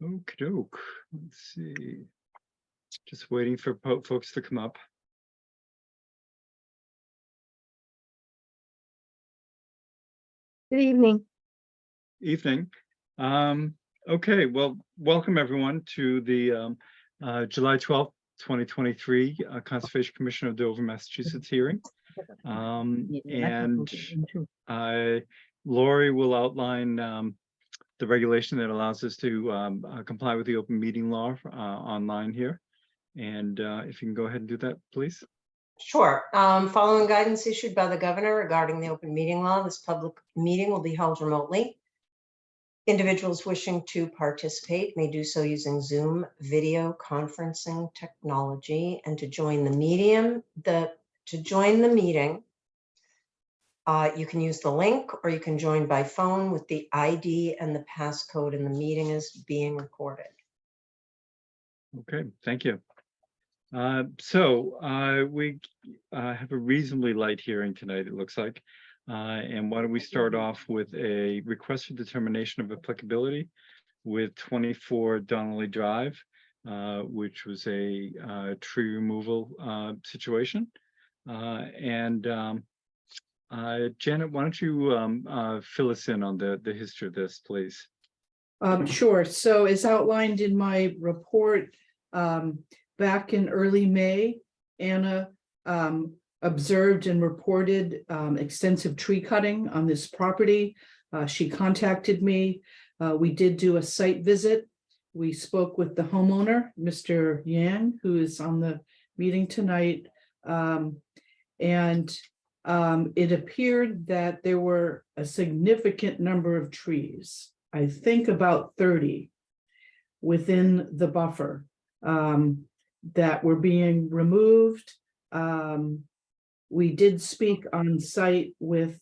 Okie doke. Let's see. Just waiting for folks to come up. Good evening. Evening. Okay, well, welcome everyone to the July 12th, 2023 Conservation Commission of Dover, Massachusetts hearing. And Lori will outline the regulation that allows us to comply with the open meeting law online here. And if you can go ahead and do that, please. Sure. Following guidance issued by the governor regarding the open meeting law, this public meeting will be held remotely. Individuals wishing to participate may do so using Zoom video conferencing technology. And to join the meeting, you can use the link, or you can join by phone with the ID and the passcode, and the meeting is being recorded. Okay, thank you. So we have a reasonably light hearing tonight, it looks like. And why don't we start off with a request for determination of applicability with 24 Donnelly Drive, which was a tree removal situation. Janet, why don't you fill us in on the history of this, please? Sure. So as outlined in my report, back in early May, Anna observed and reported extensive tree cutting on this property. She contacted me. We did do a site visit. We spoke with the homeowner, Mr. Yang, who is on the meeting tonight. It appeared that there were a significant number of trees, I think about 30 within the buffer, that were being removed. We did speak on site with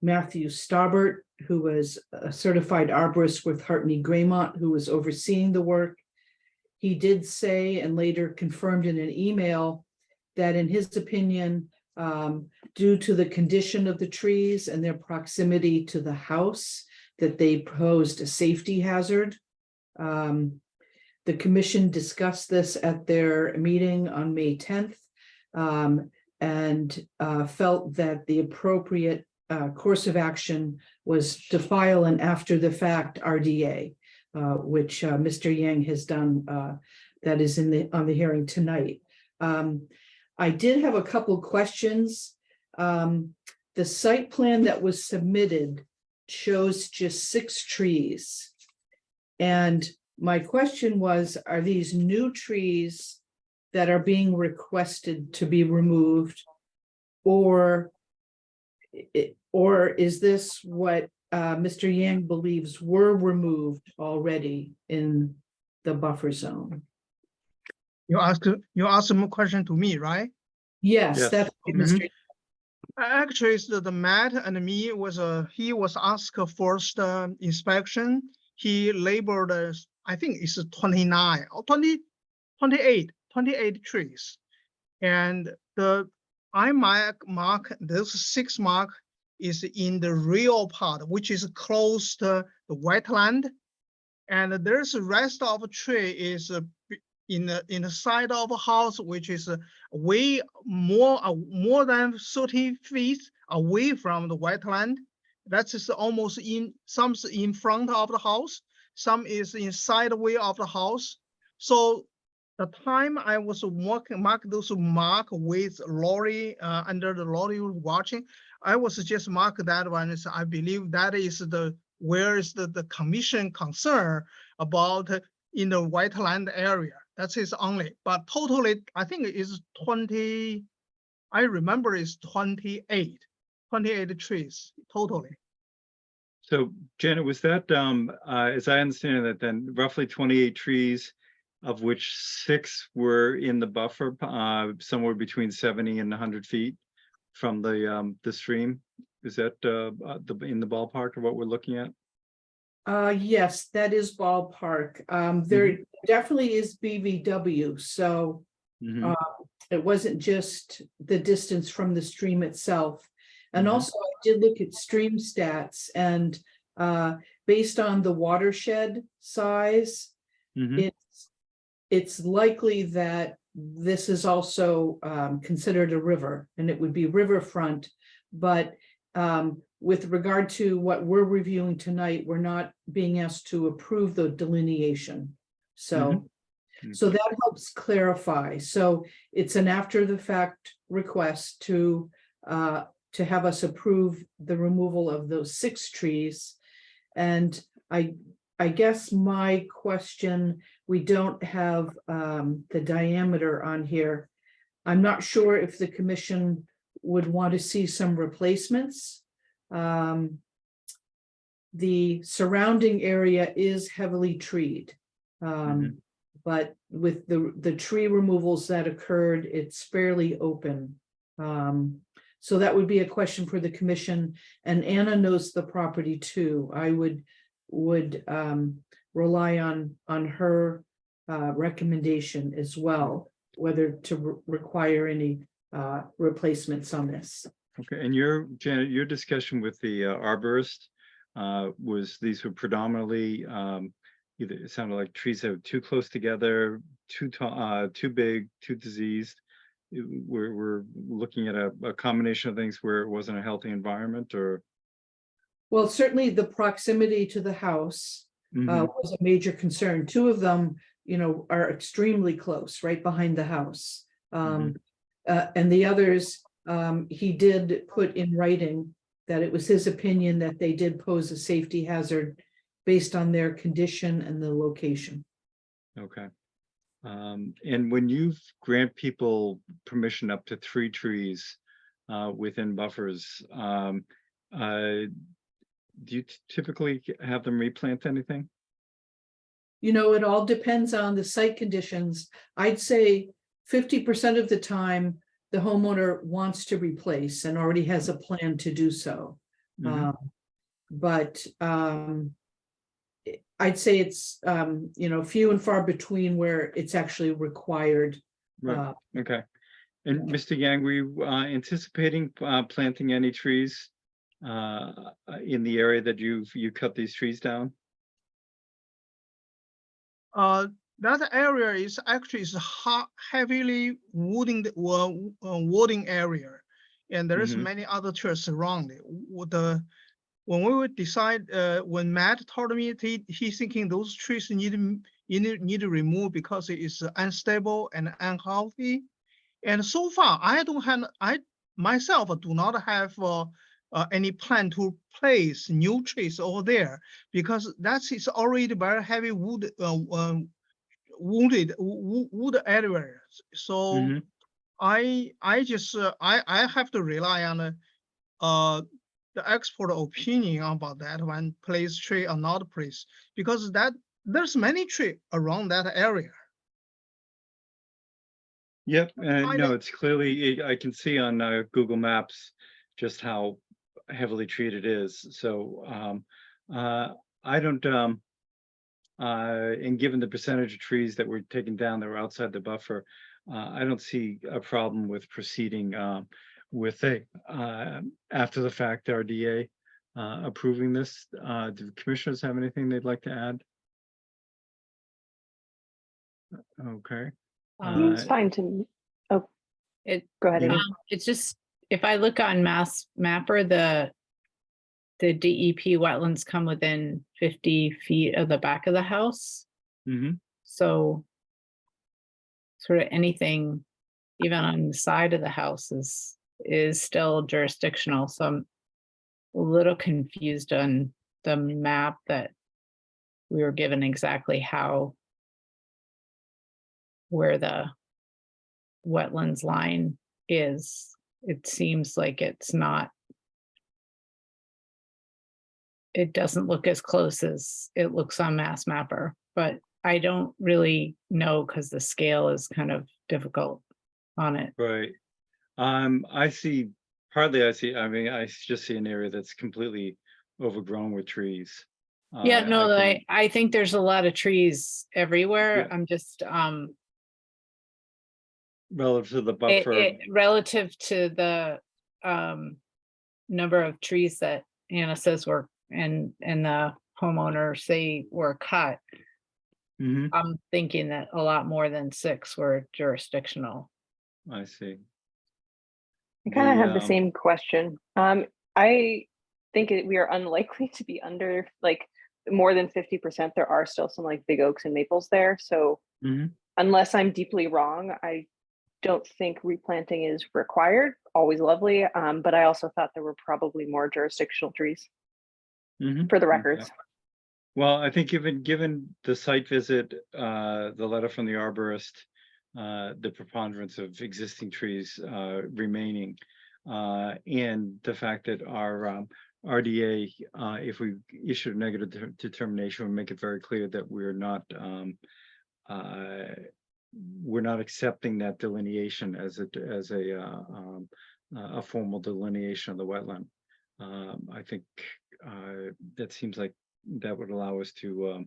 Matthew Staubert, who was a certified arborist with Hartney Graymont, who was overseeing the work. He did say, and later confirmed in an email, that in his opinion, due to the condition of the trees and their proximity to the house, that they posed a safety hazard. The commission discussed this at their meeting on May 10th and felt that the appropriate course of action was to file an after the fact RDA, which Mr. Yang has done, that is on the hearing tonight. I did have a couple questions. The site plan that was submitted shows just 6 trees. And my question was, are these new trees that are being requested to be removed, or is this what Mr. Yang believes were removed already in the buffer zone? You asked a question to me, right? Yes. That's what Mr. Actually, it's the Matt and me was he was asked first inspection. He labeled I think it's 29 or 28 trees, and I mark those 6 mark is in the real part, which is close to the wetland, and there's the rest of the tree is in the side of a house, which is way more than 30 feet away from the wetland. That is almost some in front of the house, some is inside the way of the house. So the time I was mark those mark with Lori under the Lori watching, I was just mark that one. So I believe that is where is the commission concern about in the wetland area. That's his only, but totally, I think it is 20, I remember it's 28 trees totally. So Janet, was that, as I understand it, then roughly 28 trees, of which 6 were in the buffer, somewhere between 70 and 100 feet from the stream? Is that in the ballpark of what we're looking at? Yes, that is ballpark. There definitely is BVW, so it wasn't just the distance from the stream itself. And also I did look at stream stats, and based on the watershed size, Mhm. it's likely that this is also considered a river, and it would be riverfront. But with regard to what we're reviewing tonight, we're not being asked to approve the delineation. So, so that helps clarify. So it's an after the fact request to have us approve the removal of those 6 trees. And I guess my question, we don't have the diameter on here. I'm not sure if the commission would want to see some replacements. The surrounding area is heavily treed. But with the tree removals that occurred, it's fairly open. So that would be a question for the commission, and Anna knows the property too. I would rely on her recommendation as well, whether to require any replacements on this. Okay, and Janet, your discussion with the arborist was these were predominantly either it sounded like trees that were too close together, too tall, too big, too diseased. We're looking at a combination of things where it wasn't a healthy environment, or Well, certainly the proximity to the house was a major concern. 2 of them, are extremely close, right behind the house. And the others, he did put in writing that it was his opinion that they did pose a safety hazard based on their condition and the location. Okay. And when you grant people permission up to 3 trees within buffers, do you typically have them replant anything? It all depends on the site conditions. I'd say 50% of the time, the homeowner wants to replace and already has a plan to do so. But I'd say it's, few and far between where it's actually required. Right. Okay. And Mr. Yang, were you anticipating planting any trees in the area that you cut these trees down? That area is actually heavily wooding area, and there is many other trees around it. When we would decide, when Matt told me he's thinking those trees need to remove because it is unstable and unhealthy. And so far, I myself do not have any plan to place new trees over there, because that is already very heavy wood areas. So I have to rely on the expert opinion about that one, place tree or not place, because there's many trees around that area. Yep, no, it's clearly, I can see on Google Maps just how heavily treated it is. So I don't, and given the percentage of trees that were taken down that were outside the buffer, I don't see a problem with proceeding with a after the fact RDA approving this. Do the commissioners have anything they'd like to add? Okay. It's fine to me. Oh, go ahead. Amy. It's just, if I look on Mass Mapper, the DEP wetlands come within 50 feet of the back of the house. So sort of anything, even on the side of the house is still jurisdictional. So I'm a little confused on the map that we were given exactly where the wetlands line is. It seems like it's not, it doesn't look as close as it looks on Mass Mapper, but I don't really know because the scale is kind of difficult on it. Right. I see, I mean, I just see an area that's completely overgrown with trees. Yeah, no, I think there's a lot of trees everywhere. Yeah. I'm just, relative to the buffer. relative to the number of trees that Anna says were in the homeowner say were cut, Mhm, I'm thinking that a lot more than 6 were jurisdictional. I see. I kind of The, have the same question. I think we are unlikely to be under like more than 50%. There are still some like big oaks and maples there. So Mhm, unless I'm deeply wrong, I don't think replanting is required. Always lovely. But I also thought there were probably more jurisdictional trees mhm, for the okay. records. Well, I think given the site visit, the letter from the arborist, the preponderance of existing trees remaining, and the fact that our RDA, if we issue a negative determination, would make it very clear that uh, we're not accepting that delineation as a formal delineation of the wetland. I think that seems like that would allow us to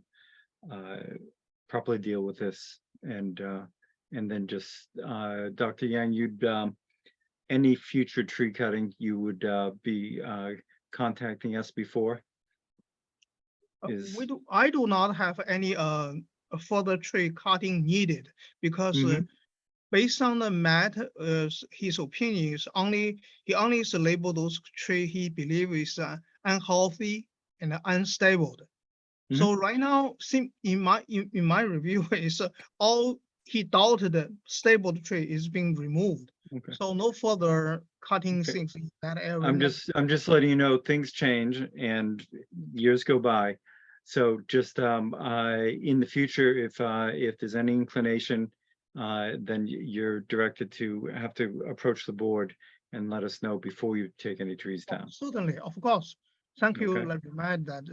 properly deal with this and then just Dr. Yang, you'd any future tree cutting, you would be contacting us before? Is I do not have any further tree cutting needed because Mhm. based on the Matt, his opinion is he only is labeled those tree he believe is unhealthy and unstable. So right now, in my review, is all he doubted stable tree is being removed. okay. So no further cutting Okay. things in that area. I'm just letting you know, things change and years go by. So just in the future, if there's any inclination, then you're directed to have to approach the board and let us know before you take any trees down. Certainly, of course. Thank you, Okay. like Matt, that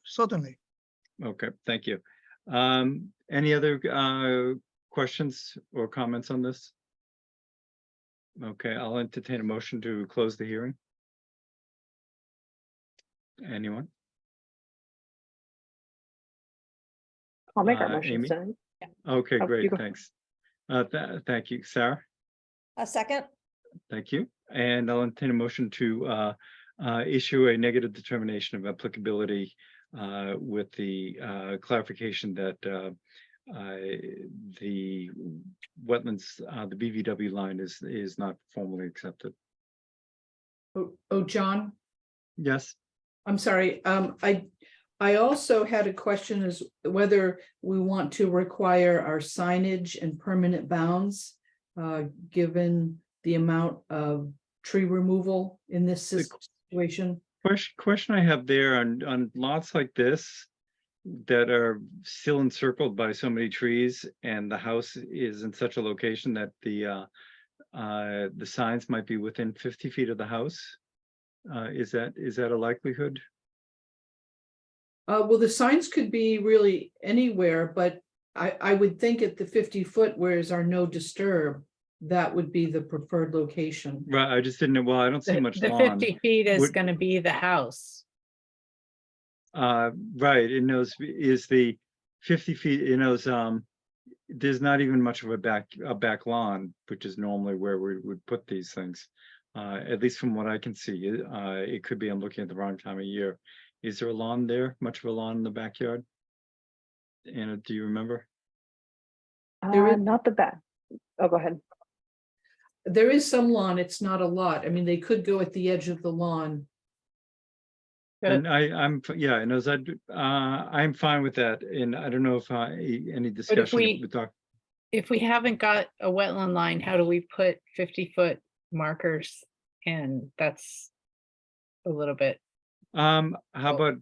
certainly. Okay, thank you. Any other questions or comments on this? Okay, I'll entertain a motion to close the hearing. Anyone? I'll make our Amy? motions. Then. Okay, Oh, you great, go. thanks. Thank you, Sarah, A second? thank you. And I'll entertain a motion to issue a negative determination of applicability with the clarification that the wetlands, the BVW line is not formally accepted. Oh, John, Yes, I'm sorry. I also had a question as whether we want to require our signage and permanent bounds, given the amount of tree removal in this situation. question I have there on lots like this that are still encircled by so many trees and the house is in such a location that the signs might be within 50 feet of the house. Is that a likelihood? Well, the signs could be really anywhere, but I would think at the 50-foot, whereas our no disturb, that would be the preferred location. Right, I just didn't know, well, I don't see much The lawn. 50 feet is Would- gonna be the house. Right, it knows is the 50 feet, it knows, there's not even much of a back lawn, which is normally where we would put these things. At least from what I can see, it could be I'm looking at the wrong time of year. Is there a lawn there, much of a lawn in the backyard? Anna, do you remember? There is- Not the back. Oh, go ahead. There is some lawn, it's not a lot. I mean, they could go at the edge of the lawn. And yeah, I know that, I'm fine with that, and I don't know if any discussion we- with Dr. If we haven't got a wetland line, how do we put 50-foot markers in? That's a little bit, How Well- about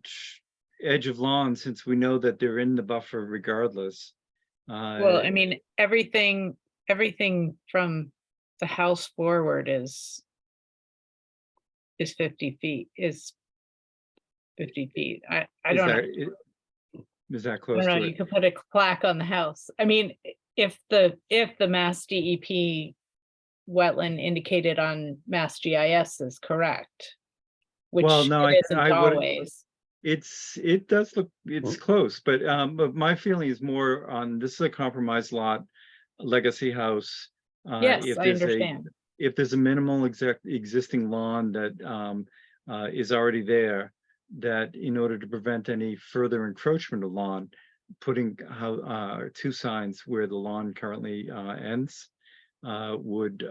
edge of lawn, since we know that they're in the buffer regardless? well, I mean, everything from the house forward is 50 feet, is 50 feet. I don't know. Is that I close don't know, to you it? could put a plaque on the house. I mean, if the Mass DEP wetland indicated on Mass GIS is correct, which Well, no, it isn't I wouldn't- always. It does look, it's close, but my feeling is more on, this is a compromised lot, legacy house. Yes, If I there's understand. if there's a minimal existing lawn that is already there, that in order to prevent any further encroachment of lawn, putting two signs where the lawn currently ends would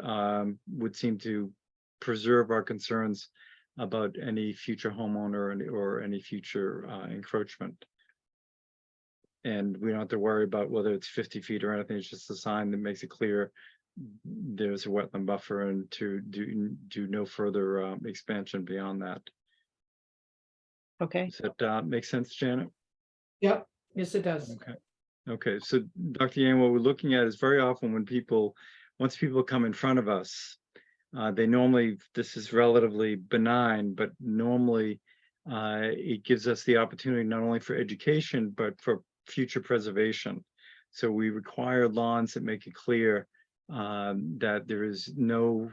seem to preserve our concerns about any future homeowner or any future encroachment. And we don't have to worry about whether it's 50 feet or anything. It's just a sign that makes it clear there's a wetland buffer and to do no further expansion beyond that. Okay, Does that make sense, Janet? Yep, yes, it does. Okay. Okay, so Dr. Yang, what we're looking at is very often when once people come in front of us, they normally, this is relatively benign, but normally it gives us the opportunity not only for education, but for future preservation. So we require lawns that make it clear that there is no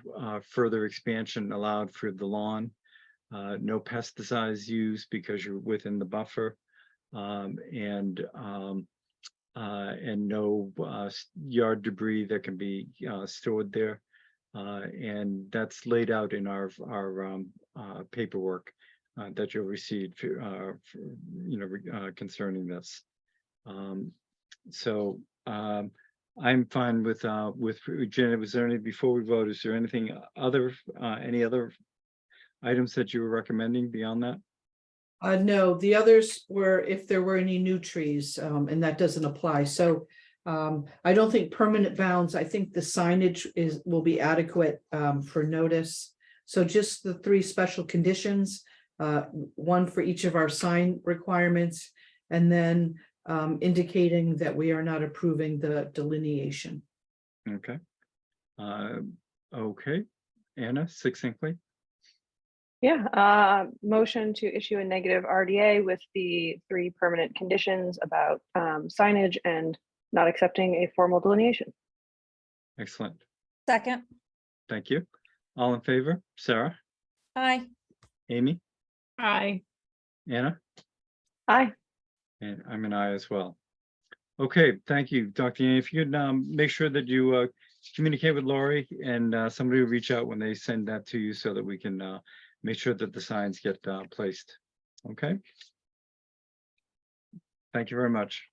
further expansion allowed for the lawn, no pesticides used because you're within the buffer, and no yard debris that can be stored there. And that's laid out in our paperwork that you'll receive, concerning this. I'm fine with Janet. Was there any, before we vote, is there anything any other items that you were recommending beyond that? No, the others were if there were any new trees, and that doesn't apply. So I don't think permanent bounds, I think the signage will be adequate for notice. So just the 3 special conditions, one for each of our sign requirements, and then indicating that we are not approving the delineation. Okay. Okay. Anna, succinctly. Yeah, motion to issue a negative RDA with the 3 permanent conditions about signage and not accepting a formal delineation. Excellent. Second. Thank you. All in favor? Sarah, Aye. Amy, aye. Anna, Aye. and I'm an aye as well. Okay, thank you, Dr. Yang. If you could make sure that you communicate with Lori and somebody will reach out when they send that to you so that we can make sure that the signs get placed. Okay. Thank you very much.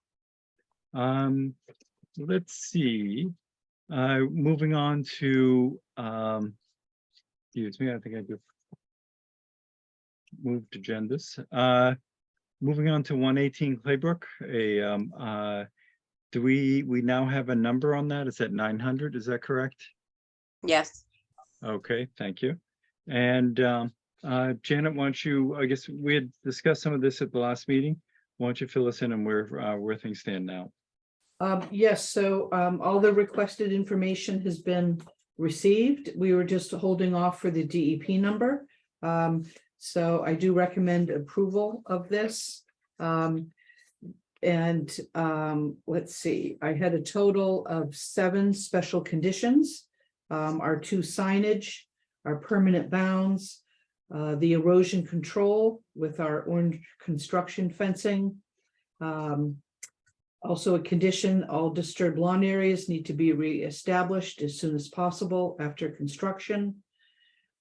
Let's see. Moving on to excuse me, I think I just moved agendas. Moving on to 118 Claybrook. Do we now have a number on that? Is that 900? Is that correct? Yes. Okay, thank you. And Janet, why don't you, I guess we had discussed some of this at the last meeting. Why don't you fill us in on where things stand now? Yes, so all the requested information has been received. We were just holding off for the DEP number. So I do recommend approval of this. Let's see, I had a total of 7 special conditions. Our 2 signage, our permanent bounds, the erosion control with our orange construction fencing. Also a condition, all disturbed lawn areas need to be reestablished as soon as possible after construction.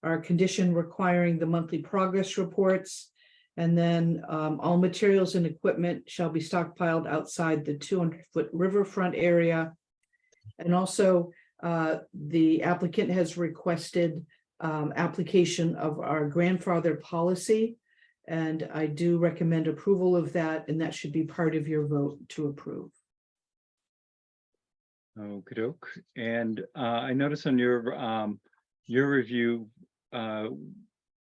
Our condition requiring the monthly progress reports. And then all materials and equipment shall be stockpiled outside the 200-foot riverfront area. And also the applicant has requested application of our grandfather policy. And I do recommend approval of that, and that should be part of your vote to approve. Okey doke. And I noticed on your review,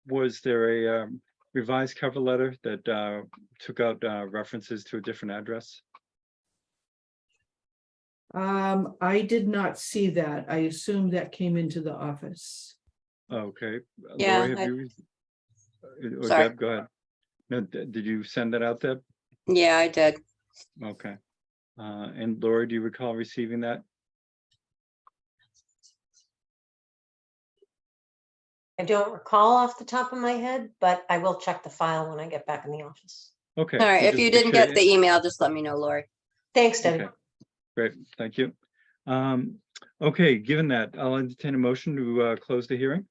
was there a revised cover letter that took out references to a different address? I did not see that. I assume that came into the office. Okay. Yeah, Lori, have you? Or Sorry. Deb, go ahead. No, did you send that out, Deb? Yeah, I did. Okay. And Lori, do you recall receiving that? I don't recall off the top of my head, but I will check the file when I get back in the office. Okay. All right. so If just you make didn't sure get the email, just let me know, Lori. Thanks, Debbie. Okay, great, thank you. Okay, given that, I'll entertain a motion to close the hearing.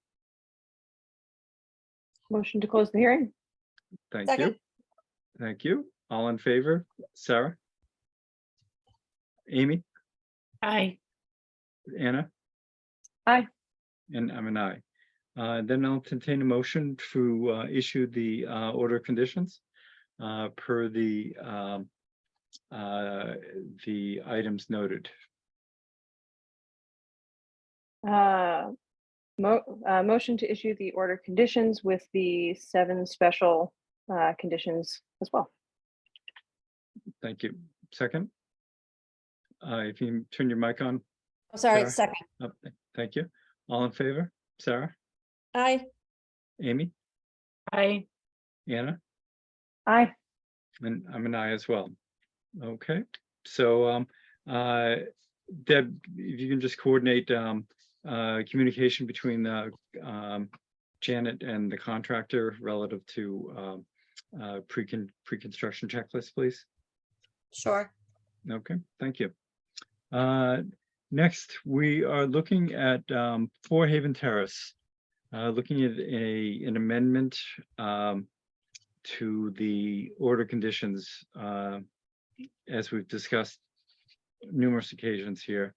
Motion to close the hearing. Thank Second. you. Thank you. All in favor? Sarah? Amy? Aye. Anna? Aye. And I'm an aye. Then I'll entertain a motion to issue the order of conditions per the items noted. Motion to issue the order conditions with the 7 special conditions as well. Thank you. Second? If you can turn your mic on. Oh, sorry, Sarah? second. Oh, Thank you. All in favor? Sarah? Aye. Amy? Aye. Anna? Aye. And I'm an aye as well. Okay, so Deb, if you can just coordinate communication between Janet and the contractor relative to pre-construction checklist, please. Sure. Okay, thank you. Next, we are looking at 4 Haven Terrace, looking at an amendment to the order conditions, as we've discussed numerous occasions here.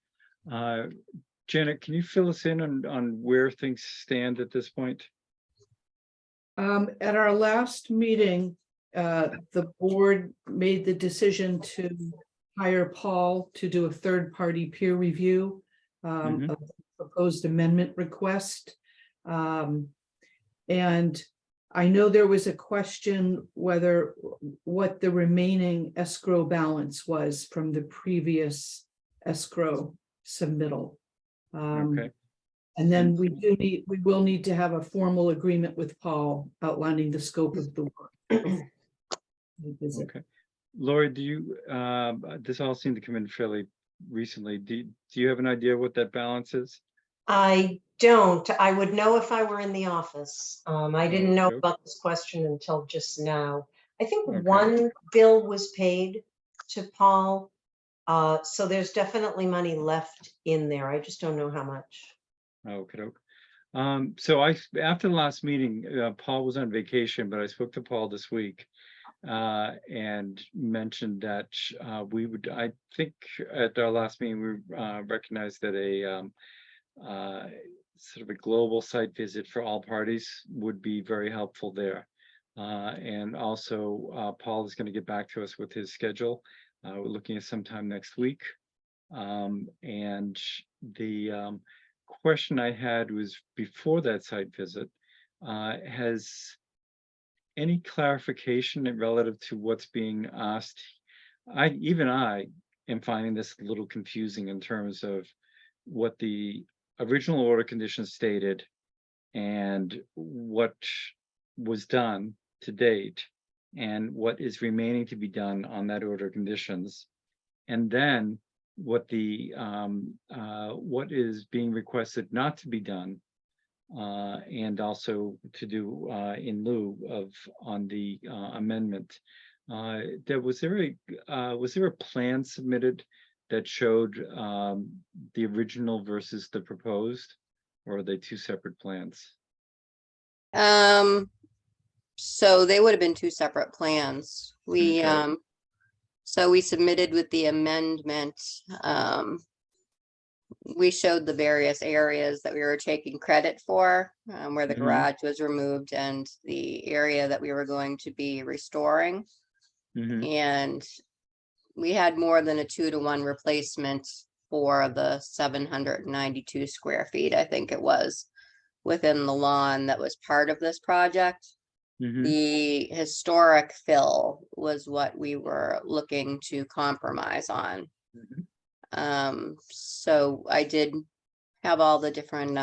Janet, can you fill us in on where things stand at this point? At our last meeting, the board made the decision to hire Paul to do a third-party peer review Mhm. of the proposed amendment request. And I know there was a question whether what the remaining escrow balance was from the previous escrow submittal. Okay, And then we will need to have a formal agreement with Paul outlining the scope of the work. Visit. okay. Lori, do you, this all seemed to come in fairly recently. Do you have an idea what that balance is? I don't. I would know if I were in the office. I didn't know Okay. about this question until just now. I think Okay. one bill was paid to Paul. So there's definitely money left in there. I just don't know how much. Okay. So after the last meeting, Paul was on vacation, but I spoke to Paul this week and mentioned that I think at our last meeting, we recognized that a sort of a global site visit for all parties would be very helpful there. And also Paul is going to get back to us with his schedule. We're looking at sometime next week. And the question I had was before that site visit, has any clarification relative to what's being asked? I am finding this a little confusing in terms of what the original order conditions stated and what was done to date and what is remaining to be done on that order of conditions. And then what is being requested not to be done, and also to do in lieu of on the amendment. Was there a plan submitted that showed the original versus the proposed, or are they 2 separate plans? So they would have been 2 separate plans. We Okay. So we submitted with the amendment. We showed the various areas that we were taking credit for, where the Mhm. garage was removed and the area that we were going to be restoring. Mhm. And we had more than a 2-to-1 replacement for the 792 square feet, I think it was, within the lawn that was part of this project. Mhm. The historic fill was what we were looking to compromise on. Mhm. So I did have all the different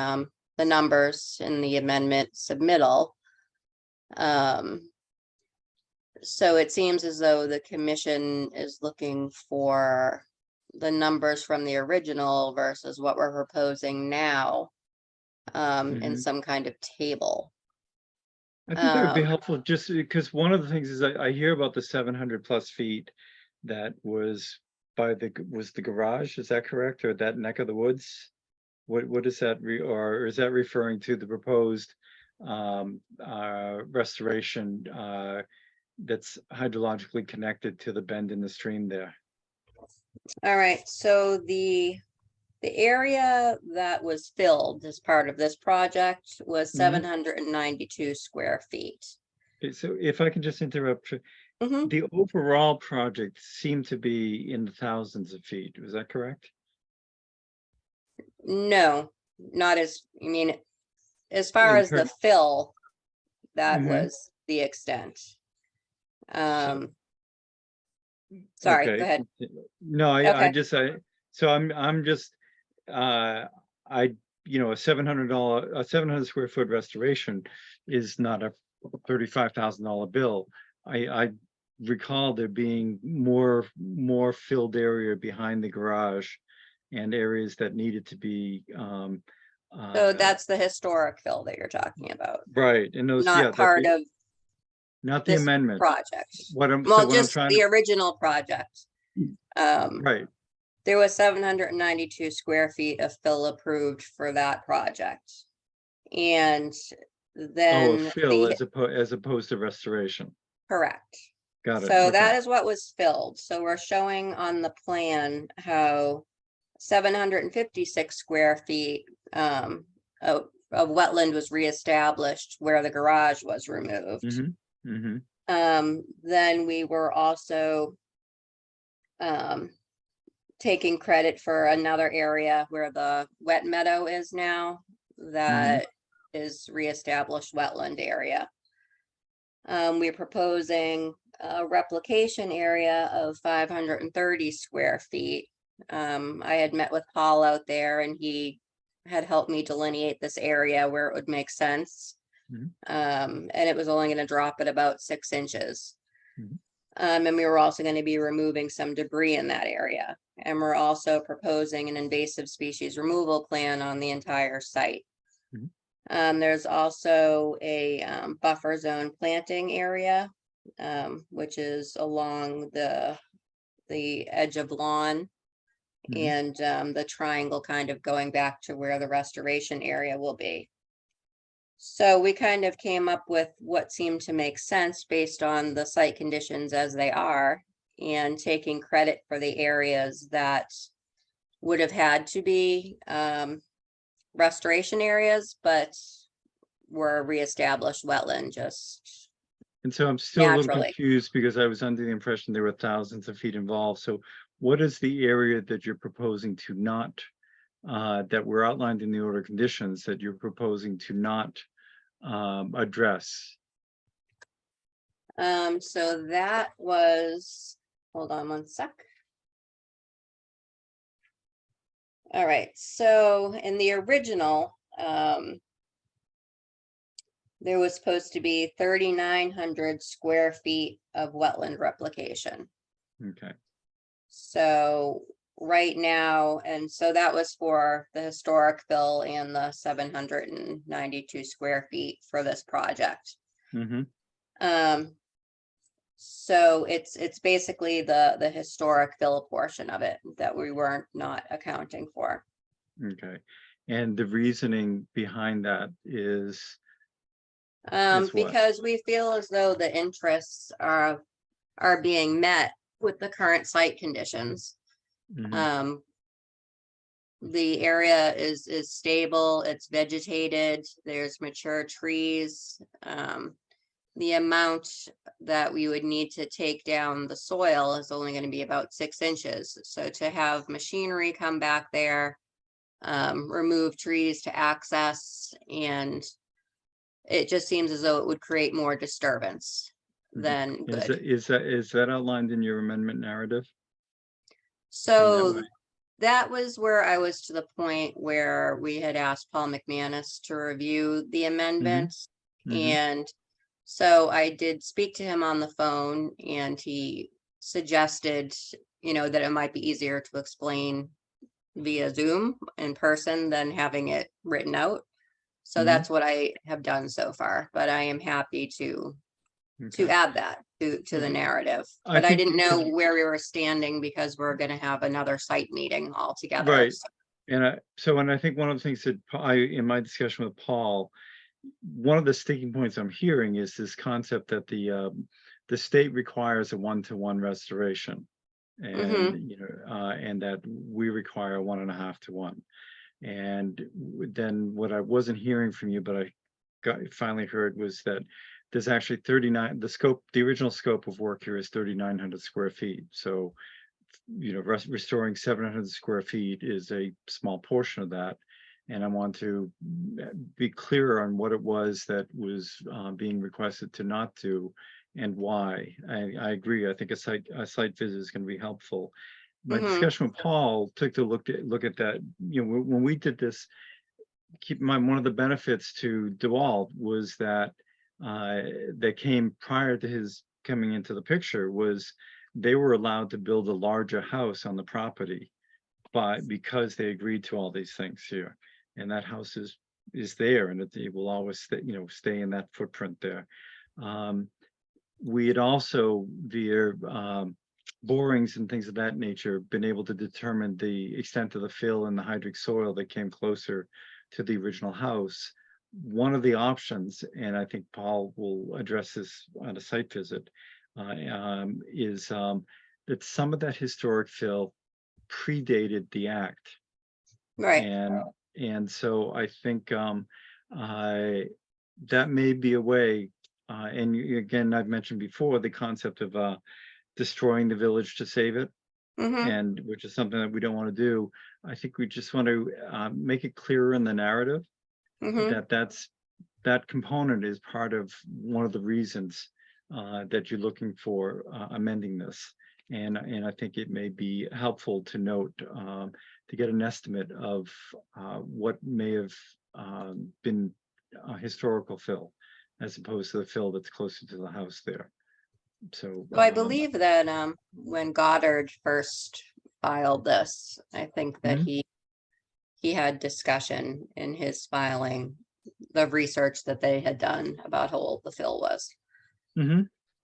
the numbers in the amendment submittal. So it seems as though the commission is looking for the numbers from the original versus what we're proposing now in Mhm. some kind of table. I think that would be Um, helpful, just because one of the things is I hear about the 700+ feet that was was the garage, is that correct, or that neck of the woods? What is that or is that referring to the proposed restoration that's hydrologically connected to the bend in the stream there. All right, so the area that was filled as part of this project was Mhm. 792 square feet. Okay, so if I can just interrupt, Mhm. the overall project seemed to be in the thousands of feet. Was that correct? No, not as, I mean, as far In as the term- fill, that Mhm. was the extent. Sorry, go Okay. ahead. No, I Okay. just, so I'm just, I, you know, a $700 square foot restoration is not a $35,000 bill. I recall there being more filled area behind the garage and areas that needed to be, So that's the historic fill that you're talking about, right, and those, yeah, not part of not the this amendment. project. What I'm, so Well, what I'm just trying the to, original project. right, There was 792 square feet of fill approved for that project. And oh, then a fill the, as opposed to restoration. correct. Got it. So Okay. that is what was filled. So we're showing on the plan how 756 square feet of wetland was reestablished where the garage was removed. Mm-hmm. Then we were also taking credit for another area where the wet meadow is now, that is reestablished wetland area. We're proposing a replication area of 530 square feet. I had met with Paul out there and he had helped me delineate this area where it would make sense. Mhm. And it was only going to drop at about 6 inches. Mhm. And we were also going to be removing some debris in that area. And we're also proposing an invasive species removal plan on the entire site. Mhm. There's also a buffer zone planting area, which is along the edge of lawn. Mhm. And the triangle kind of going back to where the restoration area will be. So we kind of came up with what seemed to make sense based on the site conditions as they are, and taking credit for the areas that would have had to be restoration areas, but were reestablished wetland just And so I'm still a little naturally. confused because I was under the impression there were thousands of feet involved. So what is the area that you're proposing to not, that were outlined in the order of conditions that you're proposing to not address? So that was, hold on one sec. All right, so in the original, there was supposed to be 3,900 square feet of wetland replication. Okay. So right now, and so that was for the historic fill and the 792 square feet for this project. Mm-hmm. So it's basically the historic fill portion of it that we weren't not accounting for. Okay. And the reasoning behind that is what? Because we feel as though the interests are being met with the current site conditions. Mhm. The area is stable, it's vegetated, there's mature trees. The amount that we would need to take down the soil is only going to be about 6 inches. So to have machinery come back there, remove trees to access, and it just seems as though it would create more disturbance than Is good. is that outlined in your amendment narrative? So way? that was where I was to the point where we had asked Paul McManus to review the amendments. Mhm. And so I did speak to him on the phone, and he suggested, that it might be easier to explain via Zoom in person than having it written out. So Mhm. that's what I have done so far, but I am happy to Okay. add that to the Okay. narrative. I But I think didn't know if- where we were standing because we're gonna have another site meeting altogether. Right. So- And I think one of the things that in my discussion with Paul, one of the sticking points I'm hearing is this concept that the state requires a 1-to-1 restoration. And, and that we require 1.5 to 1. And then what I wasn't hearing from you, but I finally heard, was that there's actually 39, the original scope of work here is 3,900 square feet. So, restoring 700 square feet is a small portion of that. And I want to be clearer on what it was that was being requested to not do and why. I agree. I think a site visit is going to be helpful. My discussion with Paul took to look at that. When we did this, keep in mind, one of the benefits to DeWalt was that that came prior to his coming into the picture was they were allowed to build a larger house on the property because they agreed to all these things here. And that house is there, and it will always stay in that footprint there. We had also, via borings and things of that nature, been able to determine the extent of the fill in the hydric soil that came closer to the original house. One of the options, and I think Paul will address this on a site visit, is that some of that historic fill predated the act. Right. And so I think that may be a way, and again, I've mentioned before the concept of destroying the village to save it, and which is something that we don't want to do. I think we just want to make it clearer in the narrative that component is part of one of the reasons that you're looking for amending this. And I think it may be helpful to note, to get an estimate of what may have been historical fill, as opposed to the fill that's closer to the house there. So I believe that when Goddard first filed this, I think that he had discussion in his filing, the research that they had done about how old the fill was.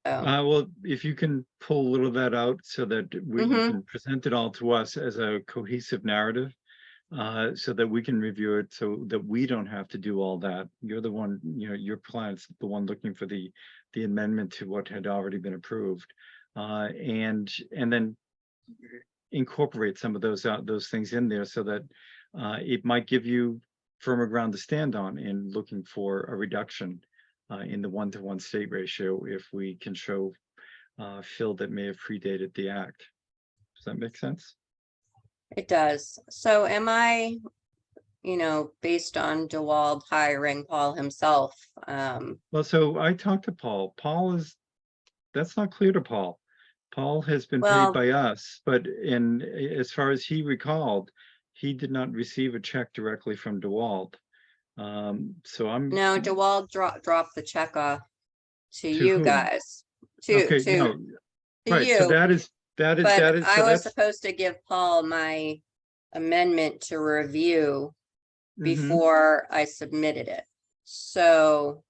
Well, if you can pull a little of that out so that we can present it all to us as a cohesive narrative, so that we can review it, so that we don't have to do all that. You're the one, your client's the one looking for the amendment to what had already been approved, and then incorporate some of those things in there, so that it might give you firmer ground to stand on in looking for a reduction in the 1-to-1 state ratio, if we can show fill that may have predated the act. Does that make sense? it does. So am I, based on DeWalt hiring Paul himself? Well, so I talked to Paul. That's not clear to Paul. Paul has been paid by us, but as far as he recalled, he did not receive a check directly from DeWalt. So No, DeWalt dropped the check off to you whom? guys. Okay, to no, right. you. So that is. But I so was that's supposed to give Paul my amendment to review before I submitted it. So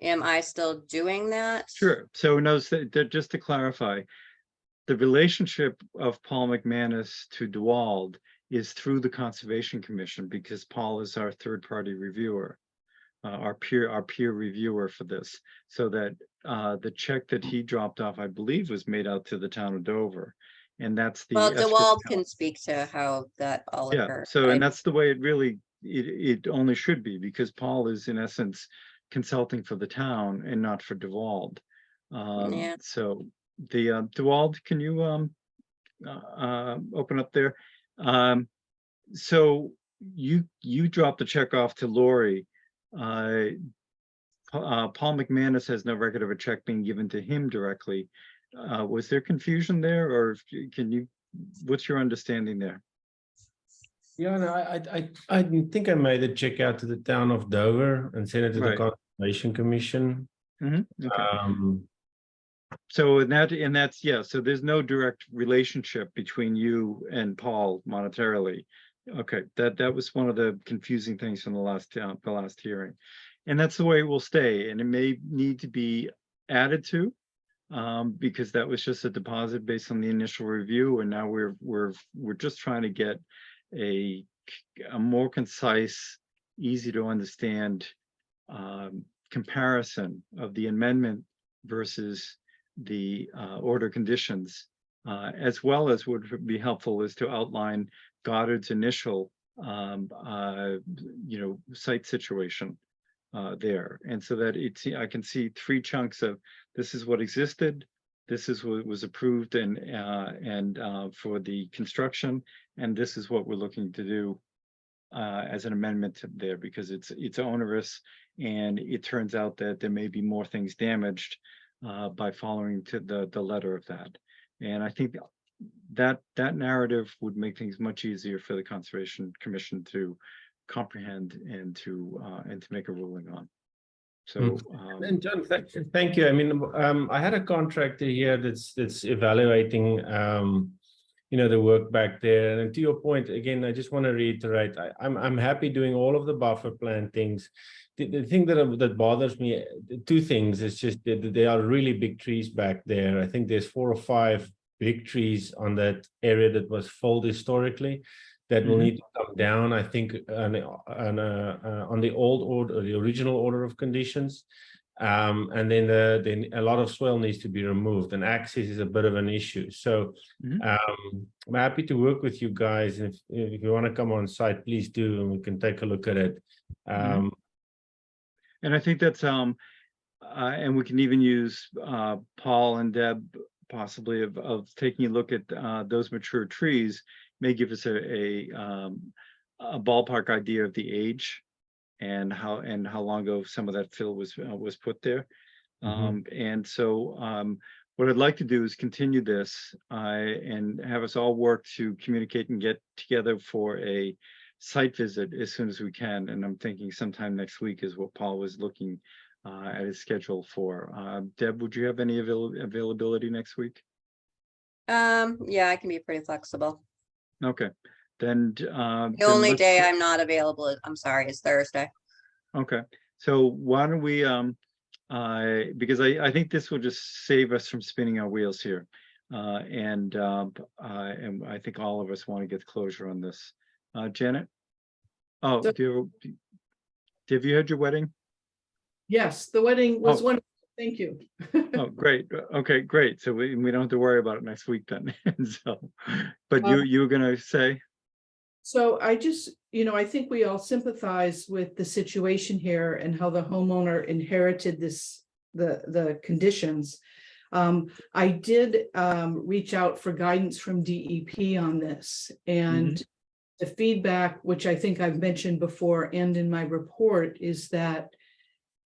am I still doing that? Sure. So no, just to clarify, the relationship of Paul McManus to DeWalt is through the Conservation Commission, because Paul is our third-party reviewer, our peer reviewer for this. So that the check that he dropped off, I believe, was made out to the town of Dover, and that's the DeWalt can speak to how that all occurred. So, and that's the way it really it only should be, because Paul is in essence consulting for the town and not for DeWalt. So the DeWalt, can you open up there? So you dropped the check off to Lori. Paul McManus has no record of a check being given to him directly. Was there confusion there, or what's your understanding there? Yeah, no, I think I made a check out to the town of Dover and sent it to the Conservation Commission. Okay. So that's so there's no direct relationship between you and Paul monetarily. Okay, that was one of the confusing things from the last hearing, and that's the way it will stay. And it may need to be added to, because that was just a deposit based on the initial review, and now we're just trying to get a more concise, easy to understand comparison of the amendment versus the order conditions, as well as would be helpful is to outline Goddard's initial site situation there. And so that I can see 3 chunks of this is what existed, this is what was approved and for the construction, and this is what we're looking to do as an amendment to there, because it's onerous, and it turns out that there may be more things damaged by following to the letter of that. And I think that narrative would make things much easier for the Conservation Commission to comprehend and to make a ruling on. So And John, thank you. I mean, I had a contractor here that's evaluating the work back there. And to your point, again, I just want to reiterate, I'm happy doing all of the buffer plan things. The thing that bothers me, 2 things, is just that there are really big trees back there. I think there's 4 or 5 big trees on that area that was felled historically that will need to come down, I think, on the old order, the original order of conditions. And then a lot of soil needs to be removed, and access is a bit of an issue. So I'm happy to work with you guys. If you want to come on site, please do, and we can take a look at it. and I think that's and we can even use Paul and Deb possibly of taking a look at those mature trees may give us a ballpark idea of the age and how long ago some of that fill was put there. And so what I'd like to do is continue this and have us all work to communicate and get together for a site visit as soon as we can. And I'm thinking sometime next week is what Paul was looking at his schedule for. Deb, would you have any availability next week? Yeah, I can be pretty flexible. Okay, then The only day I'm not available, I'm sorry, is Thursday. Okay, so why don't we because I think this will just save us from spinning our wheels here, and I think all of us want to get closure on this. Janet, oh, So- have you had your wedding? Yes, the wedding was Oh. wonderful. Thank you. Oh, great. Okay, great. So we don't have to worry about it next week then. So, but you were gonna say? So I just, I think we all sympathize with the situation here and how the homeowner inherited the conditions. I did reach out for guidance from DEP on this, and the feedback, which I think I've mentioned before and in my report, is that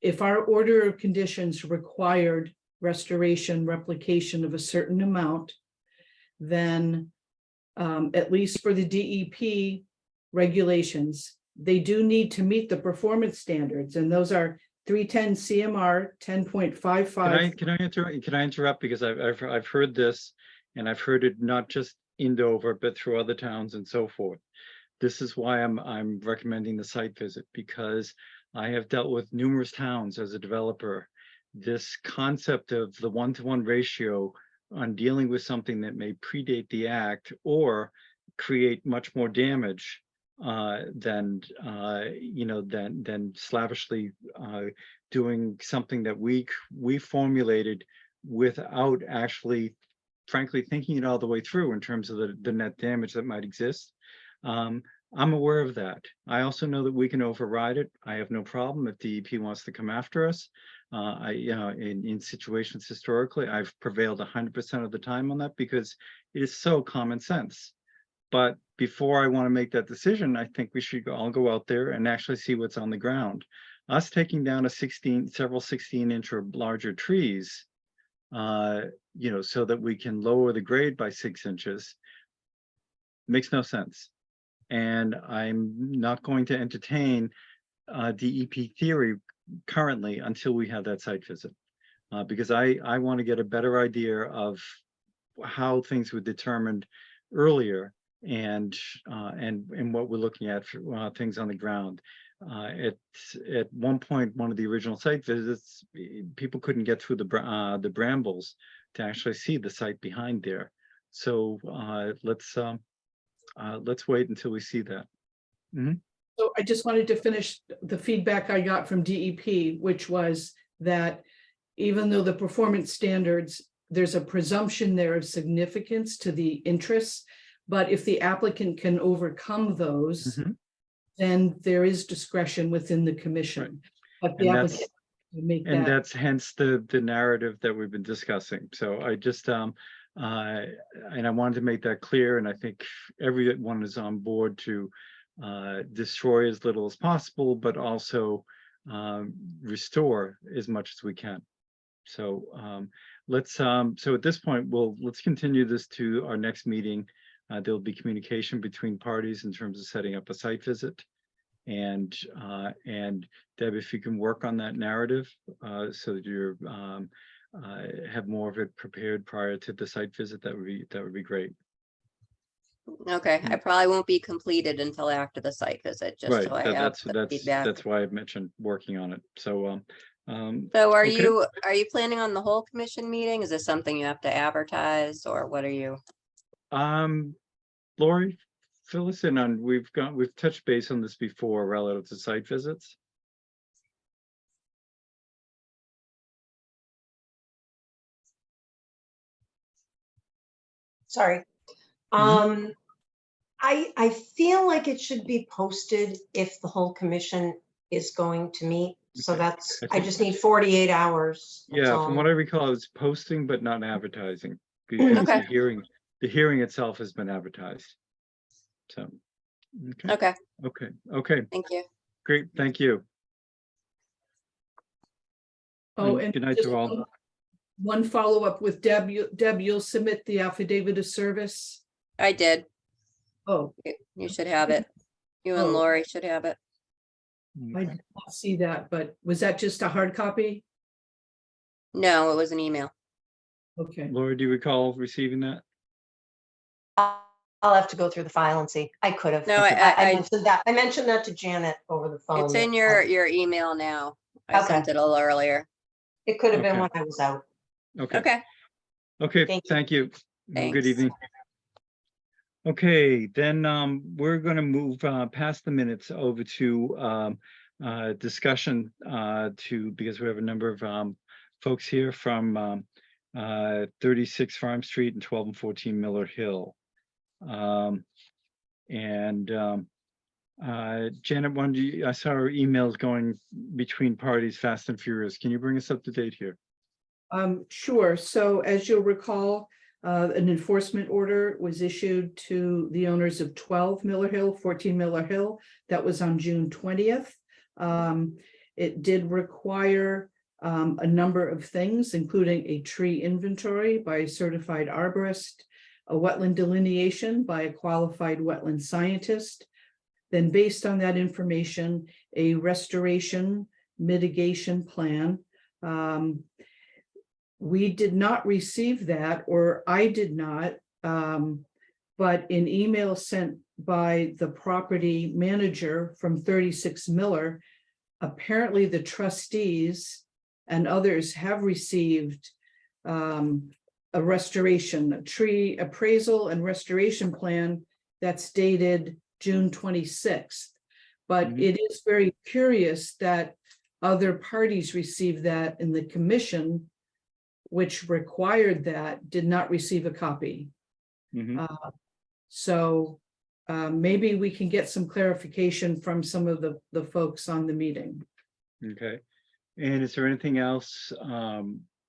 if our order of conditions required restoration, replication of a certain amount, then at least for the DEP regulations, they do need to meet the performance standards, and those are 310 CMR 10.55. Can I interrupt because I've heard this, and I've heard it not just in Dover but through other towns and so forth. This is why I'm recommending the site visit, because I have dealt with numerous towns as a developer. This concept of the 1-to-1 ratio on dealing with something that may predate the act or create much more damage than slavishly doing something that we formulated without actually, frankly, thinking it all the way through in terms of the net damage that might exist. I'm aware of that. I also know that we can override it. I have no problem if DEP wants to come after us. In situations historically, I've prevailed 100% of the time on that because it is so common sense. But before I want to make that decision, I think we should all go out there and actually see what's on the ground. Us taking down several 16-inch or larger trees, so that we can lower the grade by 6 inches, makes no sense. And I'm not going to entertain DEP theory currently until we have that site visit, because I want to get a better idea of how things were determined earlier and what we're looking at for things on the ground. At one point, one of the original site visits, people couldn't get through the brambles to actually see the site behind there. So let's wait until we see that. So I just wanted to finish the feedback I got from DEP, which was that even though the performance standards, there's a presumption there of significance to the interests, but if the applicant can overcome those, Mhm. then there is discretion within the commission. But the And that's- applicant can make And that. that's hence the narrative that we've been discussing. So I just, and I wanted to make that clear, and I think everyone is on board to destroy as little as possible, but also restore as much as we can. So let's, so at this point, let's continue this to our next meeting. There'll be communication between parties in terms of setting up a site visit. And Deb, if you can work on that narrative so that you're have more of it prepared prior to the site visit, that would be great. Okay, I probably won't be completed until after the site visit, just Right, so I have the that's feedback. why I mentioned working on it. So So are okay. you planning on the whole commission meeting? Is this something you have to advertise, or what are you? Lori, fill us in on, we've touched base on this before relative to site visits. Sorry. I feel like it should be posted if the whole commission is going to meet. So Okay. that's, I I think- just need 48 hours. That's Yeah, all. from what I recall, it's posting but not advertising, because Okay. the hearing itself has been advertised. So, Okay, okay, thank you. great, thank you. Oh, and and good night just to all. one follow-up with Deb. Deb, you'll submit the affidavit of service? I did. Oh, You should have it. You and Oh. Lori should have it. I did not see that, but was that just a hard copy? No, it was an email. Okay, Laura, do you recall receiving that? I'll have to go through the file and see. I could have. No, I- mentioned that. I mentioned that to Janet over the phone. It's in that your email now. I Okay. sent it a little earlier. It could have been Okay. when I was out. Okay, Okay, thank you. Have a Thanks. Good evening. Okay, then we're going to move past the minutes over to discussion because we have a number of folks here from 36 Farm Street and 12 and 14 Miller Hill. Janet, I saw our emails going between parties fast and furious. Can you bring us up to date here? sure. So as you'll recall, an enforcement order was issued to the owners of 12 Miller Hill, 14 Miller Hill. That was on June 20th. It did require a number of things, including a tree inventory by a certified arborist, a wetland delineation by a qualified wetland scientist. Then based on that information, a restoration mitigation plan. We did not receive that, or I did not, but an email sent by the property manager from 36 Miller, apparently the trustees and others have received a restoration, a tree appraisal and restoration plan that's dated June 26th. But Mhm. it is very curious that other parties received that, and the commission, which required that, did not receive a copy. Mhm. So maybe we can get some clarification from some of the folks on the meeting. Okay, and is there anything else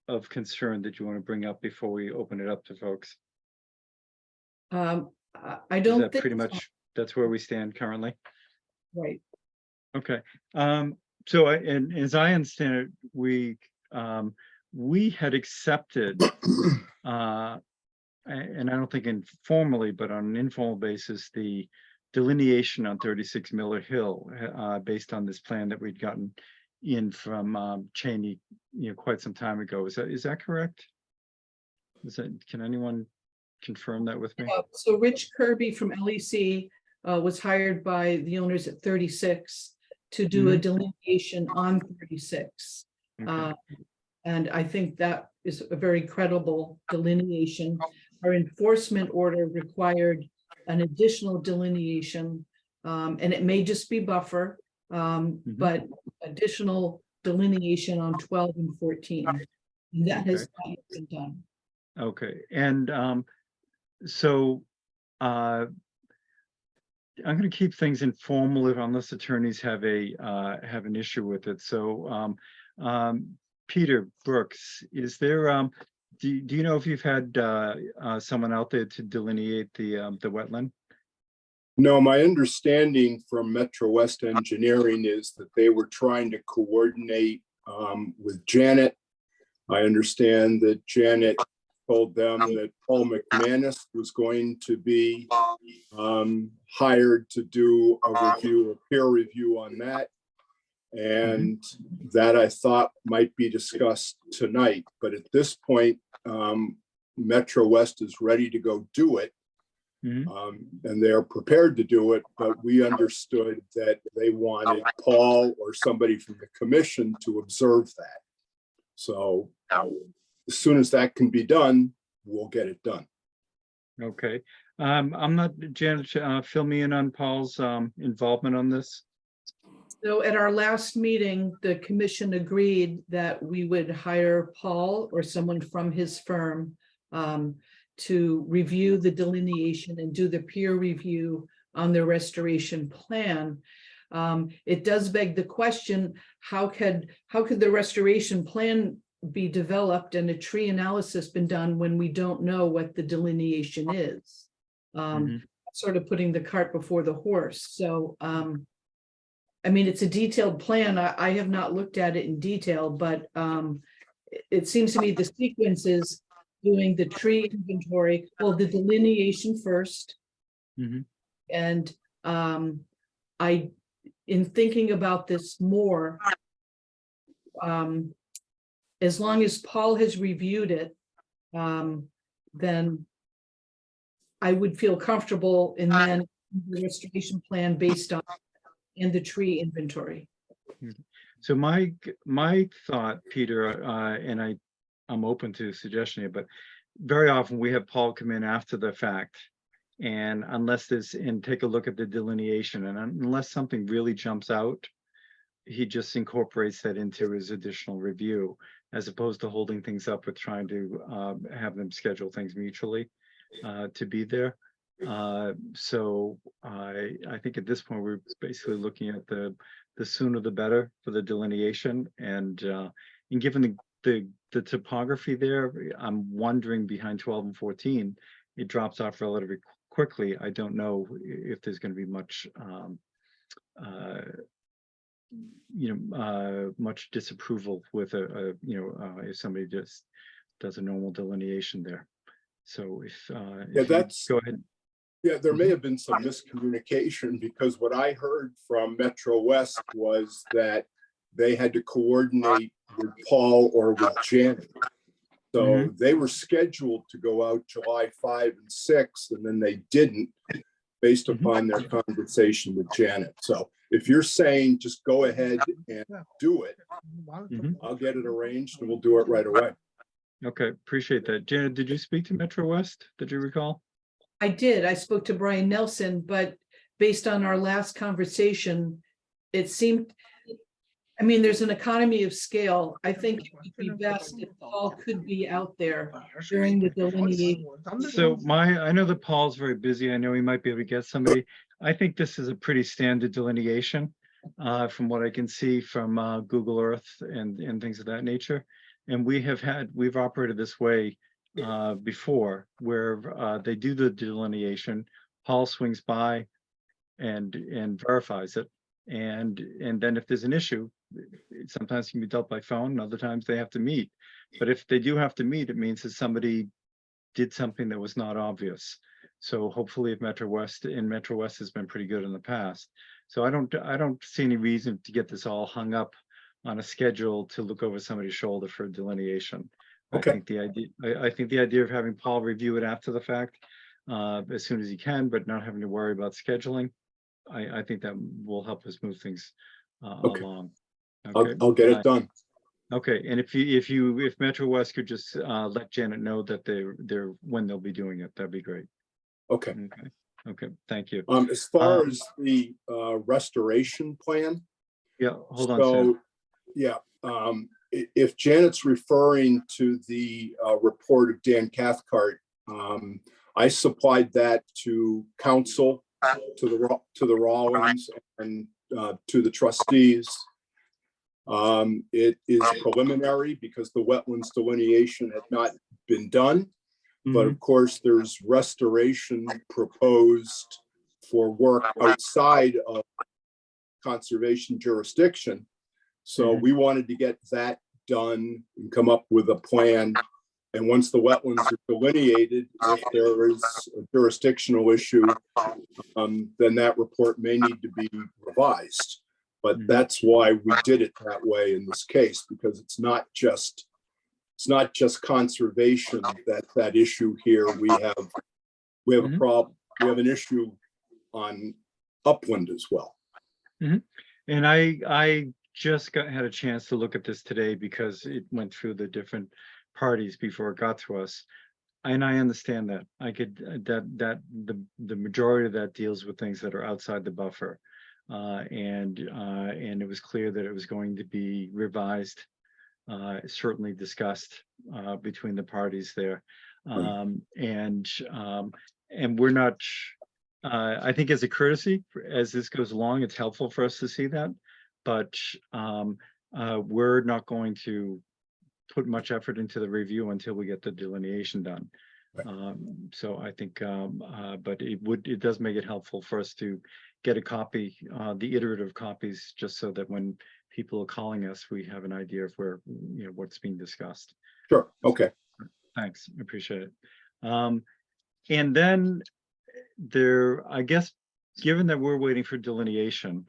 of concern that you want to bring up before we open it up to folks? I Is don't that think. pretty much, that's where we stand currently? Right. Okay, so and as I understand it, we had accepted, and I don't think informally, but on an informal basis, the delineation on 36 Miller Hill, based on this plan that we'd gotten in from Cheney, quite some time ago. Is that correct? Can anyone confirm that with me? So Rich Kirby from LEC was hired by the owners at 36 to do a delineation on 36. Okay. And I think that is a very credible delineation. Our enforcement order required an additional delineation And it may just be buffer, but additional delineation on 12 and 14. And that has not been done. Okay, and so I'm going to keep things informal unless attorneys have an issue with it. So Peter Brooks, is there do you know if you've had someone out there to delineate the wetland? No, my understanding from Metro West Engineering is that they were trying to coordinate with Janet. I understand that Janet told them that Paul McManus was going to be hired to do a peer review on that. And that I thought might be discussed tonight. But at this point, Metro West is ready to go do it. And they're prepared to do it, but we understood that they wanted Paul or somebody from the commission to observe that. So as soon as that can be done, we'll get it done. Okay, I'm not, Janet, fill me in on Paul's involvement on this. So at our last meeting, the commission agreed that we would hire Paul or someone from his firm to review the delineation and do the peer review on the restoration plan. It does beg the question, how could the restoration plan be developed and a tree analysis been done when we don't know what the delineation is? Sort of putting the cart before the horse. So I mean, it's a detailed plan. I have not looked at it in detail, but it seems to me the sequence is doing the tree inventory, well, the delineation first. And in thinking about this more, as long as Paul has reviewed it, then I would feel comfortable in then the restoration plan based on and the tree inventory. So my thought, Peter, and I'm open to suggestion here, but very often we have Paul come in after the fact, and take a look at the delineation, and unless something really jumps out, he just incorporates that into his additional review, as opposed to holding things up with trying to have them schedule things mutually to be there. So I think at this point we're basically looking at the sooner the better for the delineation, and given the topography there, I'm wondering behind 12 and 14 it drops off relatively quickly. I don't know if there's going to be much much disapproval with if somebody just does a normal delineation there. So go ahead. Yeah, there may have been some miscommunication, because what I heard from Metro West was that they had to coordinate with Paul or with Janet. So they were scheduled to go out July 5 and 6, and then they didn't, based upon their conversation with Janet. So if you're saying just go ahead and do it, I'll get it arranged and we'll do it right away. Okay, appreciate that. Janet, did you speak to Metro West? Did you recall? I did. I spoke to Brian Nelson, but based on our last conversation, it seemed, I mean, there's an economy of scale. I think it would be best if Paul could be out there during the delineation. So I know that Paul's very busy. I know he might be able to get somebody. I think this is a pretty standard delineation from what I can see from Google Earth and things of that nature. And we've operated this way before, where they do the delineation, Paul swings by and verifies it, and then if there's an issue, it sometimes can be dealt by phone, and other times they have to meet. But if they do have to meet, it means that somebody did something that was not obvious. So hopefully, if Metro West has been pretty good in the past. So I don't see any reason to get this all hung up on a schedule to look over somebody's shoulder for delineation. Okay. I think the idea of having Paul review it after the fact, as soon as he can, but not having to worry about scheduling, I think that will help us move things along. Okay. I'll get it done. Okay, and if Metro West could just let Janet know that when they'll be doing it, that'd be great. Okay. Okay. Okay, thank you. As far Um, as the restoration plan, Yeah, hold on, Sam. so, yeah, if Janet's referring to the report of Dan Cathcart, I supplied that to council, to the Rollins, and to the trustees. It is preliminary because the wetlands delineation had not been done. But of course, there's restoration proposed for work outside of conservation jurisdiction. So we wanted to get that done and come up with a plan. And once the wetlands are delineated, if there is a jurisdictional issue, then that report may need to be revised. But that's why we did it that way in this case, because it's not just conservation that issue here. We have a problem. We have an issue on upland as well. And I just had a chance to look at this today because it went through the different parties before it got to us. And I understand that. I could that the majority of that deals with things that are outside the buffer. And it was clear that it was going to be revised, certainly discussed between the parties there. And we're not, I think as a courtesy, as this goes along, it's helpful for us to see that, but we're not going to put much effort into the review until we get the delineation done. So I think, but it does make it helpful for us to get a copy, the iterative copies, just so that when people are calling us, we have an idea of where, what's being discussed. Sure. Okay. Thanks. I appreciate it. And then I guess, given that we're waiting for delineation,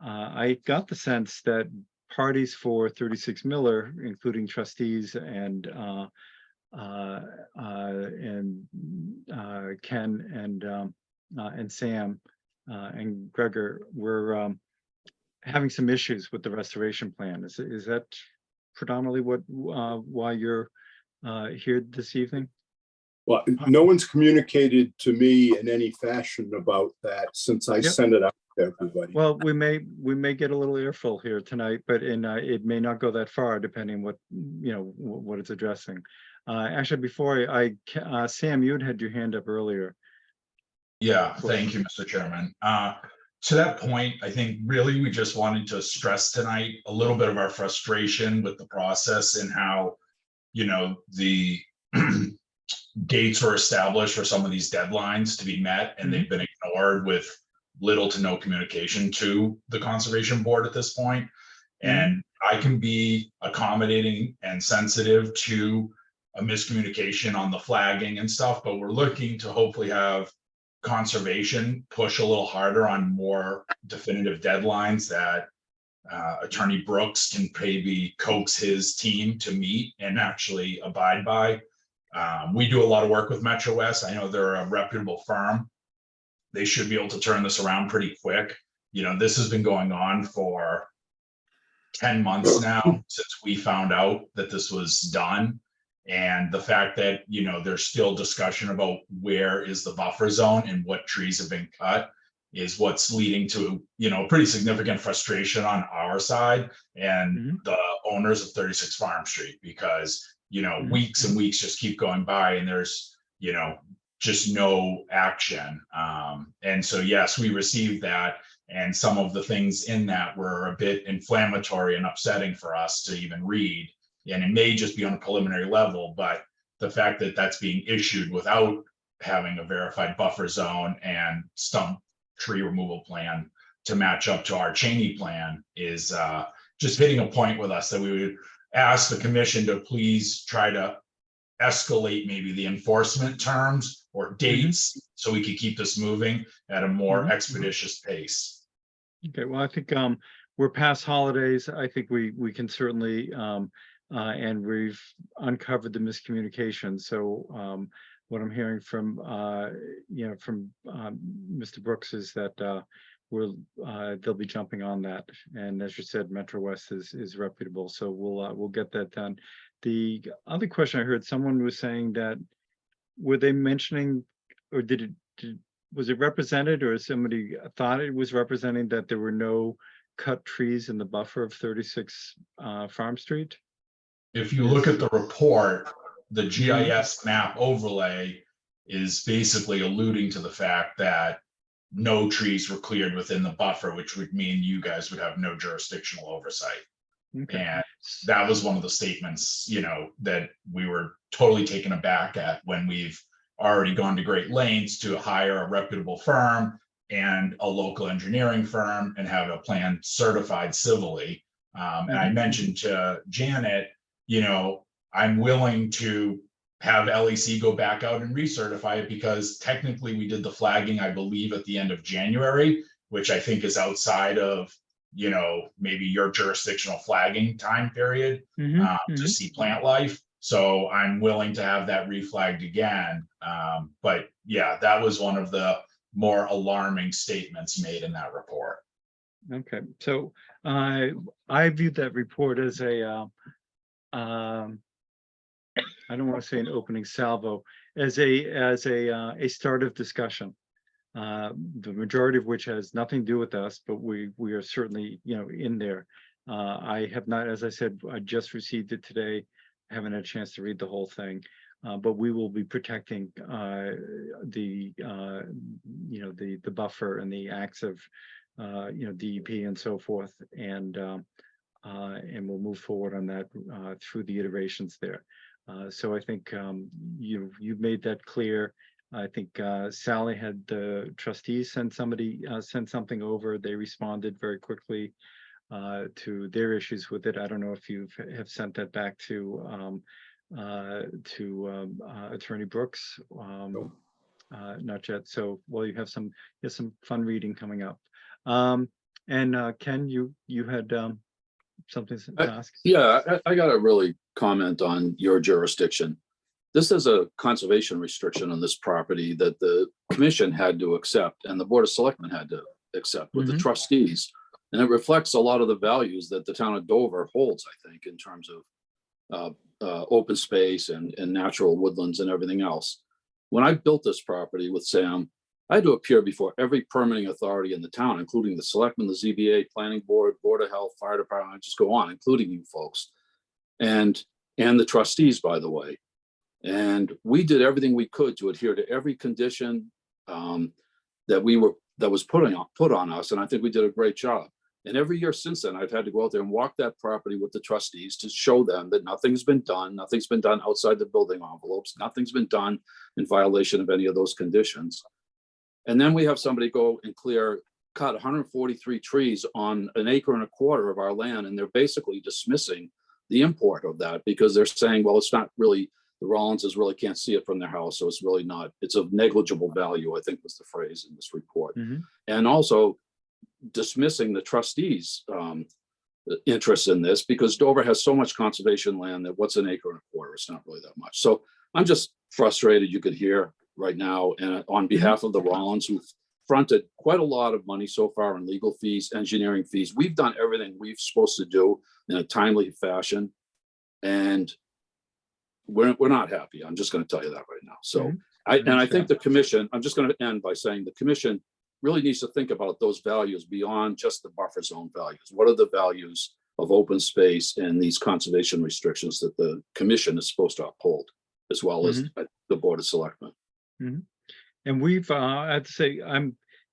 I got the sense that parties for 36 Miller, including trustees and Ken and Sam and Gregor, were having some issues with the restoration plan. Is that predominantly why you're here this evening? Well, no one's communicated to me in any fashion about that since I sent it out to everybody. Well, we may get a little earful here tonight, but it may not go that far, depending what what it's addressing. Actually, before Sam, you had your hand up earlier. Yeah, thank you, Mr. Chairman. To that point, I think really we just wanted to stress tonight a little bit of our frustration with the process and how, the dates were established for some of these deadlines to be met, and they've been ignored with little to no communication to the Conservation Board at this point. And I can be accommodating and sensitive to a miscommunication on the flagging and stuff, but we're looking to hopefully have conservation push a little harder on more definitive deadlines that Attorney Brooks can maybe coax his team to meet and actually abide by. We do a lot of work with Metro West. I know they're a reputable firm. They should be able to turn this around pretty quick. This has been going on for 10 months now since we found out that this was done. And the fact that, there's still discussion about where is the buffer zone and what trees have been cut is what's leading to, pretty significant frustration on our side and the owners of 36 Farm Street, because, weeks and weeks just keep going by and there's, just no action. And so, yes, we received that. And some of the things in that were a bit inflammatory and upsetting for us to even read. And it may just be on a preliminary level, but the fact that that's being issued without having a verified buffer zone and stump tree removal plan to match up to our Cheney plan is just hitting a point with us that we would ask the commission to please try to escalate maybe the enforcement terms or dates so we could keep this moving at a more expeditious pace. Okay, well, I think we're past holidays. I think we can certainly and we've uncovered the miscommunication. So what I'm hearing from from Mr. Brooks is that they'll be jumping on that. And as you said, Metro West is reputable, so we'll get that done. The other question I heard, someone was saying that, were they mentioning, or did was it represented, or somebody thought it was representing that there were no cut trees in the buffer of 36 Farm Street? If you look at the report, the GIS map overlay is basically alluding to the fact that no trees were cleared within the buffer, which would mean you guys would have no jurisdictional oversight. Okay. And that was one of the statements, you know, that we were totally taken aback at when we've already gone to great lengths to hire a reputable firm and a local engineering firm and have a plan certified civilly. And I mentioned to Janet, you know, I'm willing to have LEC go back out and recertify it because technically we did the flagging, I believe, at the end of January, which I think is outside of, you know, maybe your jurisdictional flagging time period to see plant life. So I'm willing to have that reflagged again. But yeah, that was one of the more alarming statements made in that report. Okay, so I viewed that report as a I don't want to say an opening salvo, as a start of discussion. The majority of which has nothing to do with us, but we are certainly, you know, in there. I have not, as I said, I just received it today. I haven't had a chance to read the whole thing, but we will be protecting the you know, the buffer and the acts of you know, DEP and so forth, and we'll move forward on that through the iterations there. So I think you've made that clear. I think Sally had the trustees send something over. They responded very quickly to their issues with it. I don't know if you have sent that back to Attorney Brooks. Not yet. So, well, you have some fun reading coming up. And Ken, you had something to ask? Yeah, I got to really comment on your jurisdiction. This is a conservation restriction on this property that the commission had to accept and the Board of Selectmen had to accept with the trustees. And it reflects a lot of the values that the town of Dover holds, I think, in terms of open space and natural woodlands and everything else. When I built this property with Sam, I had to appear before every permitting authority in the town, including the selectmen, the ZBA, planning board, Board of Health, fire department, I just go on, including you folks. And the trustees, by the way. And we did everything we could to adhere to every condition that was put on us. And I think we did a great job. And every year since then, I've had to go out there and walk that property with the trustees to show them that nothing's been done outside the building envelopes, nothing's been done in violation of any of those conditions. And then we have somebody go and cut 143 trees on 1.25 acres of our land, and they're basically dismissing the import of that because they're saying, well, it's not really, the Rollinses really can't see it from their house, so it's really not, it's of negligible value, I think was the phrase in this report. And also dismissing the trustees' interest in this because Dover has so much conservation land that what's 1.25 acres? It's not really that much. So I'm just frustrated, you could hear right now, and on behalf of the Rollins, who've fronted quite a lot of money so far in legal fees, engineering fees. We've done everything we're supposed to do in a timely fashion, and we're not happy. I'm just going to tell you that right now. So I think the commission, I'm just going to end by saying the commission really needs to think about those values beyond just the buffer zone values. What are the values of open space and these conservation restrictions that the commission is supposed to uphold, as well as the Board of Selectmen? And we've, I have to say,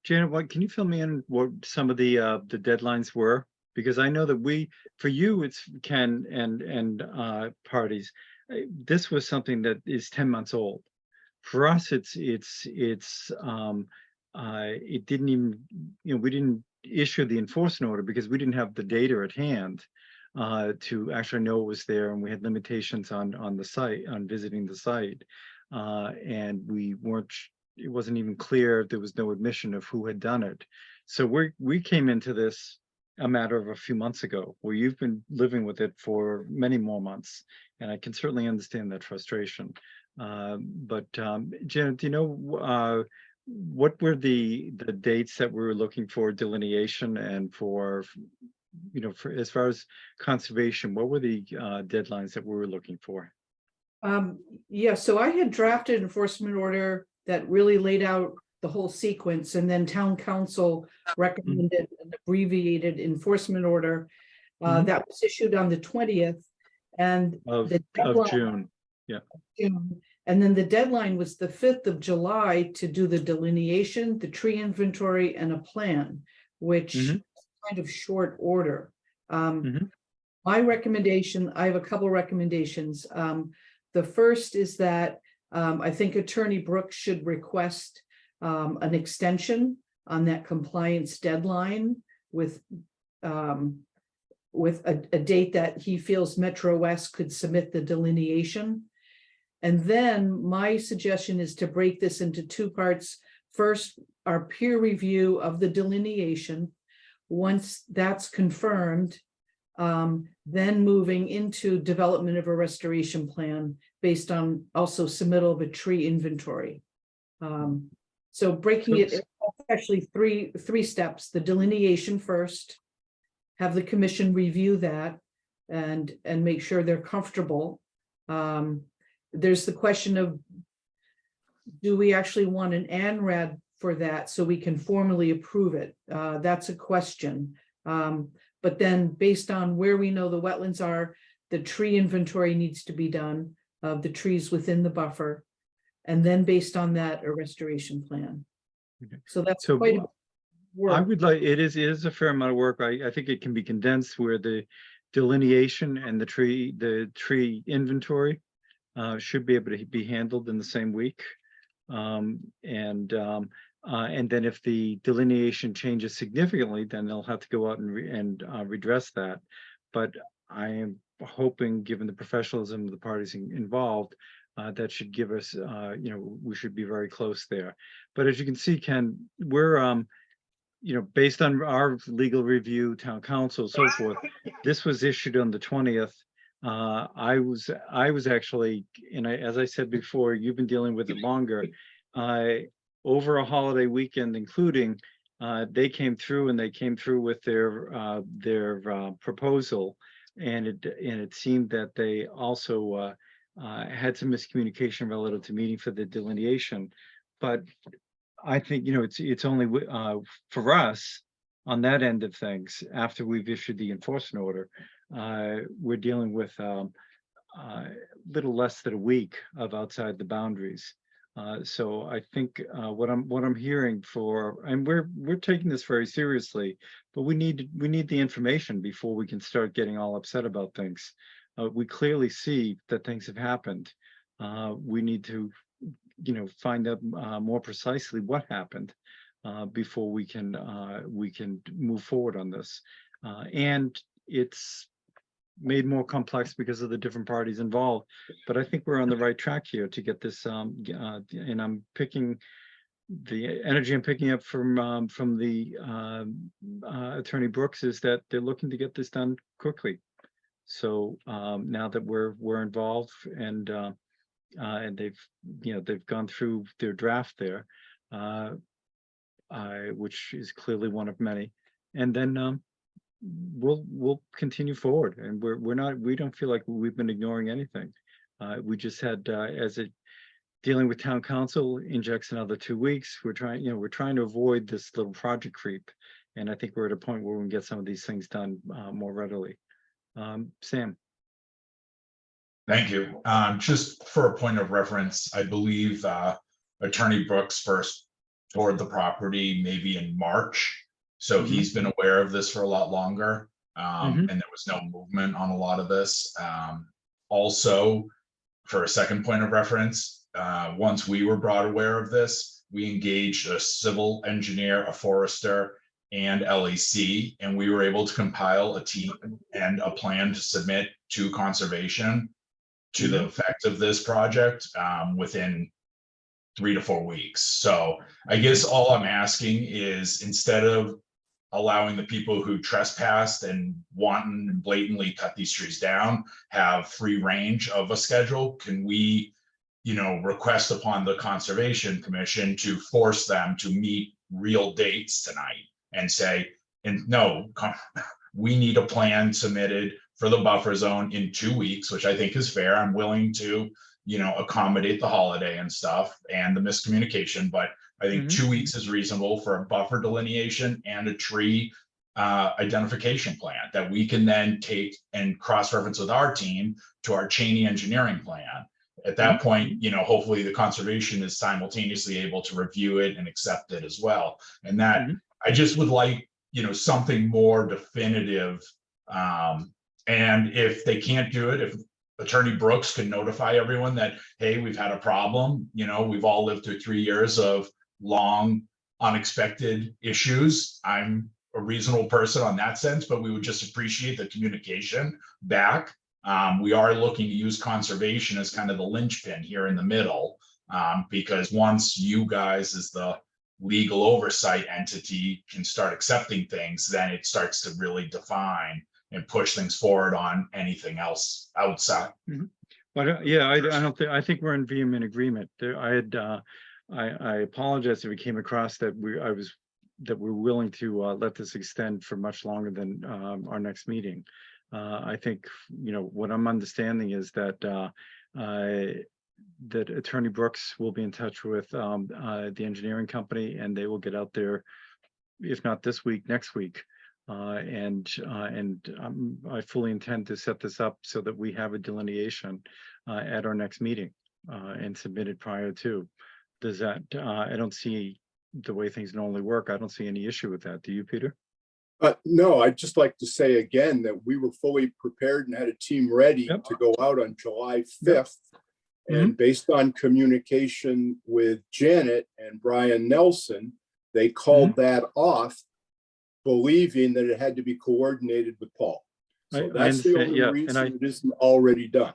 Janet, what can you fill me in what some of the deadlines were? Because I know that for you, it's Ken and parties. This was something that is 10 months old. For us, it didn't even, we didn't issue the enforcement order because we didn't have the data at hand to actually know it was there, and we had limitations on the site, on visiting the site, and it wasn't even clear, there was no admission of who had done it. So we came into this a matter of a few months ago, where you've been living with it for many more months, and I can certainly understand that frustration. But Janet, do you know what were the dates that we were looking for delineation, and for as far as conservation, what were the deadlines that we were looking for? Yeah, so I had drafted an enforcement order that really laid out the whole sequence, and then town council recommended an abbreviated enforcement order that was issued on the 20th, and Of the deadline- June. June. And then the deadline was the 5th of July to do the delineation, the tree inventory, and a plan, which Mhm. is kind of short order. Mhm. My recommendation, I have a couple recommendations. The first is that I think Attorney Brooks should request an extension on that compliance deadline with a date that he feels Metro West could submit the delineation. And then my suggestion is to break this into two parts. First, our peer review of the delineation. Once that's confirmed, then moving into development of a restoration plan based on also submittal of a tree inventory. So breaking it, actually three steps: the delineation first, have the commission review that and make sure they're comfortable. There's the question of, do we actually want an ANRAD for that so we can formally approve it? That's a question. But then based on where we know the wetlands are, the tree inventory needs to be done of the trees within the buffer. And then based on that, a restoration plan. Okay. So that's So quite a bit of I work. would like, it is a fair amount of work. I think it can be condensed where the delineation and the tree inventory should be able to be handled in the same week. And then if the delineation changes significantly, then they'll have to go out and redress that. But I am hoping, given the professionalism of the parties involved, that should give us, we should be very close there. But as you can see, Ken, we're, based on our legal review, town council, so forth, this was issued on the 20th. I was actually, and as I said before, you've been dealing with it longer. Over a holiday weekend, including, they came through with their proposal, and it seemed that they also had some miscommunication relative to meeting for the delineation. But I think, it's only for us on that end of things, after we've issued the enforcement order, we're dealing with little less than a week of outside the boundaries. So I think what I'm hearing and we're taking this very seriously, but we need the information before we can start getting all upset about things. We clearly see that things have happened. We need to, find out more precisely what happened before we can move forward on this. And it's made more complex because of the different parties involved. But I think we're on the right track here to get this. And I'm picking the energy I'm picking up from the Attorney Brooks is that they're looking to get this done quickly. So now that we're involved and they've gone through their draft there, which is clearly one of many, and then we'll continue forward, and we don't feel like we've been ignoring anything. We just had dealing with town council injects another 2 weeks. We're trying to avoid this little project creep, and I think we're at a point where we can get some of these things done more readily. Sam. Thank you. Just for a point of reference, I believe Attorney Brooks first toured the property maybe in March. So he's been aware of this for a lot longer. And there was no movement on a lot of this. Also, for a second point of reference, once we were brought aware of this, we engaged a civil engineer, a forester, and LEC, and we were able to compile a team and a plan to submit to conservation to the effect of this project within 3 to 4 weeks. So I guess all I'm asking is, instead of allowing the people who trespassed and wanton and blatantly cut these trees down have free range of a schedule, can we, request upon the Conservation Commission to force them to meet real dates tonight and say, no, we need a plan submitted for the buffer zone in 2 weeks, which I think is fair. I'm willing to, accommodate the holiday and stuff and the miscommunication, but I think Mhm. 2 weeks is reasonable for a buffer delineation and a tree identification plan that we can then take and cross-reference with our team to our Cheney engineering plan. At that point, hopefully the conservation is simultaneously able to review it and accept it as well. And that, Mhm. I just would like, something more definitive. And if they can't do it, if Attorney Brooks can notify everyone that, hey, we've had a problem, we've all lived through 3 years of long, unexpected issues. I'm a reasonable person on that sense, but we would just appreciate the communication back. We are looking to use conservation as kind of the linchpin here in the middle, because once you guys as the legal oversight entity can start accepting things, then it starts to really define and push things forward on anything else outside. But yeah, I don't think, I think we're in vehement agreement. I apologize if it came across that we're willing to let this extend for much longer than our next meeting. I think, what I'm understanding is that that Attorney Brooks will be in touch with the engineering company, and they will get out there, if not this week, next week. I fully intend to set this up so that we have a delineation at our next meeting and submit it prior to. Does that, I don't see the way things normally work. I don't see any issue with that. Do you, Peter? No, I'd just like to say again that we were fully prepared and had a team ready Yep. to go out on July 5th. And based on communication with Janet and Brian Nelson, they called that off, believing that it had to be coordinated with Paul. So I that's the understand, only yeah, reason it isn't already done.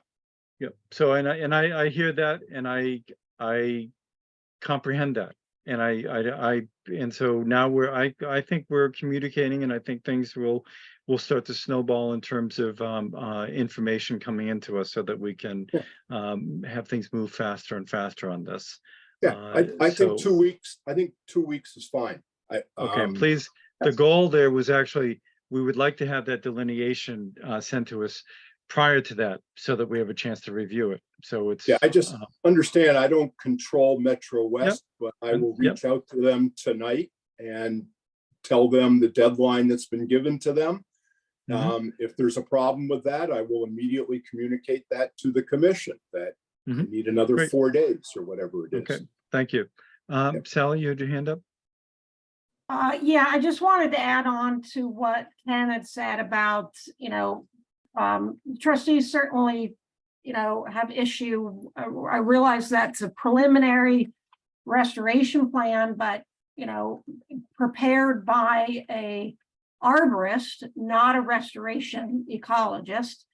Yep. So, I hear that, and I comprehend that. And so now I think we're communicating, and I think things will start to snowball in terms of information coming into us so that we can have things move faster and faster on this. Yeah, I think 2 weeks, I think 2 weeks is fine. Okay, please, the goal there was actually, we would like to have that delineation sent to us prior to that so that we have a chance to review it. So it's. Yeah, I just understand I don't control Metro West, but I will reach out to them tonight and tell them the deadline that's been given to them. If there's a problem with that, I will immediately communicate that to the commission that they need another Great. 4 days or whatever it is. Okay, thank you. Sally, you had your hand up? Yeah, I just wanted to add on to what Ken had said about, trustees certainly, have issue. I realize that's a preliminary restoration plan, but, prepared by a arborist, not a restoration ecologist.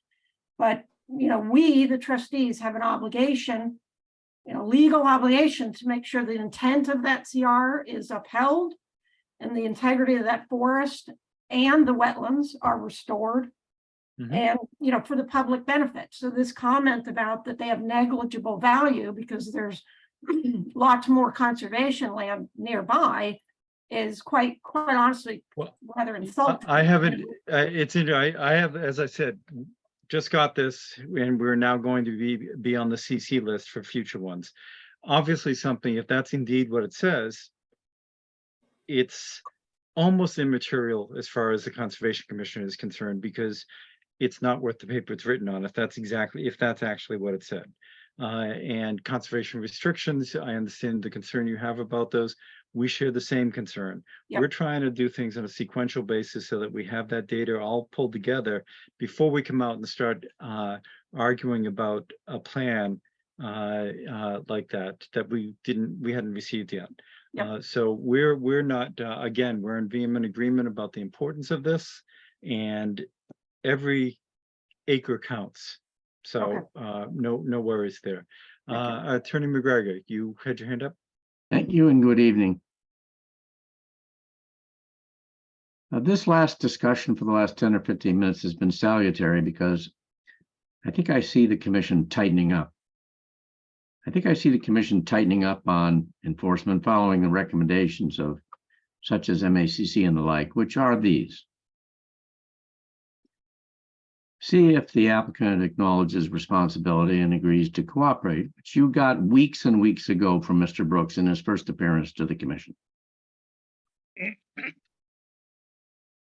But, we, the trustees, have an obligation, legal obligation to make sure the intent of that CR is upheld and the integrity of that forest and the wetlands are restored. And, for the public benefit. So this comment about that they have negligible value because there's lots more conservation land nearby is quite honestly rather insulting. I haven't, I have, as I said, just got this, and we're now going to be on the CC list for future ones. Obviously something, if that's indeed what it says, it's almost immaterial as far as the Conservation Commission is concerned, because it's not worth the paper it's written on if that's actually what it said. And conservation restrictions, I understand the concern you have about those. We share the same concern. Yep. We're trying to do things on a sequential basis so that we have that data all pulled together before we come out and start arguing about a plan like that we hadn't received yet. Yep. So we're not, again, we're in vehement agreement about the importance of this, and every acre counts. So no worries there. Attorney McGregor, you had your hand up. Thank you and good evening. This last discussion for the last 10 or 15 minutes has been salutary because I think I see the commission tightening up. I think I see the commission tightening up on enforcement following the recommendations of such as MACC and the like, which are these. see if the applicant acknowledges responsibility and agrees to cooperate, which you got weeks and weeks ago from Mr. Brooks in his first appearance to the commission.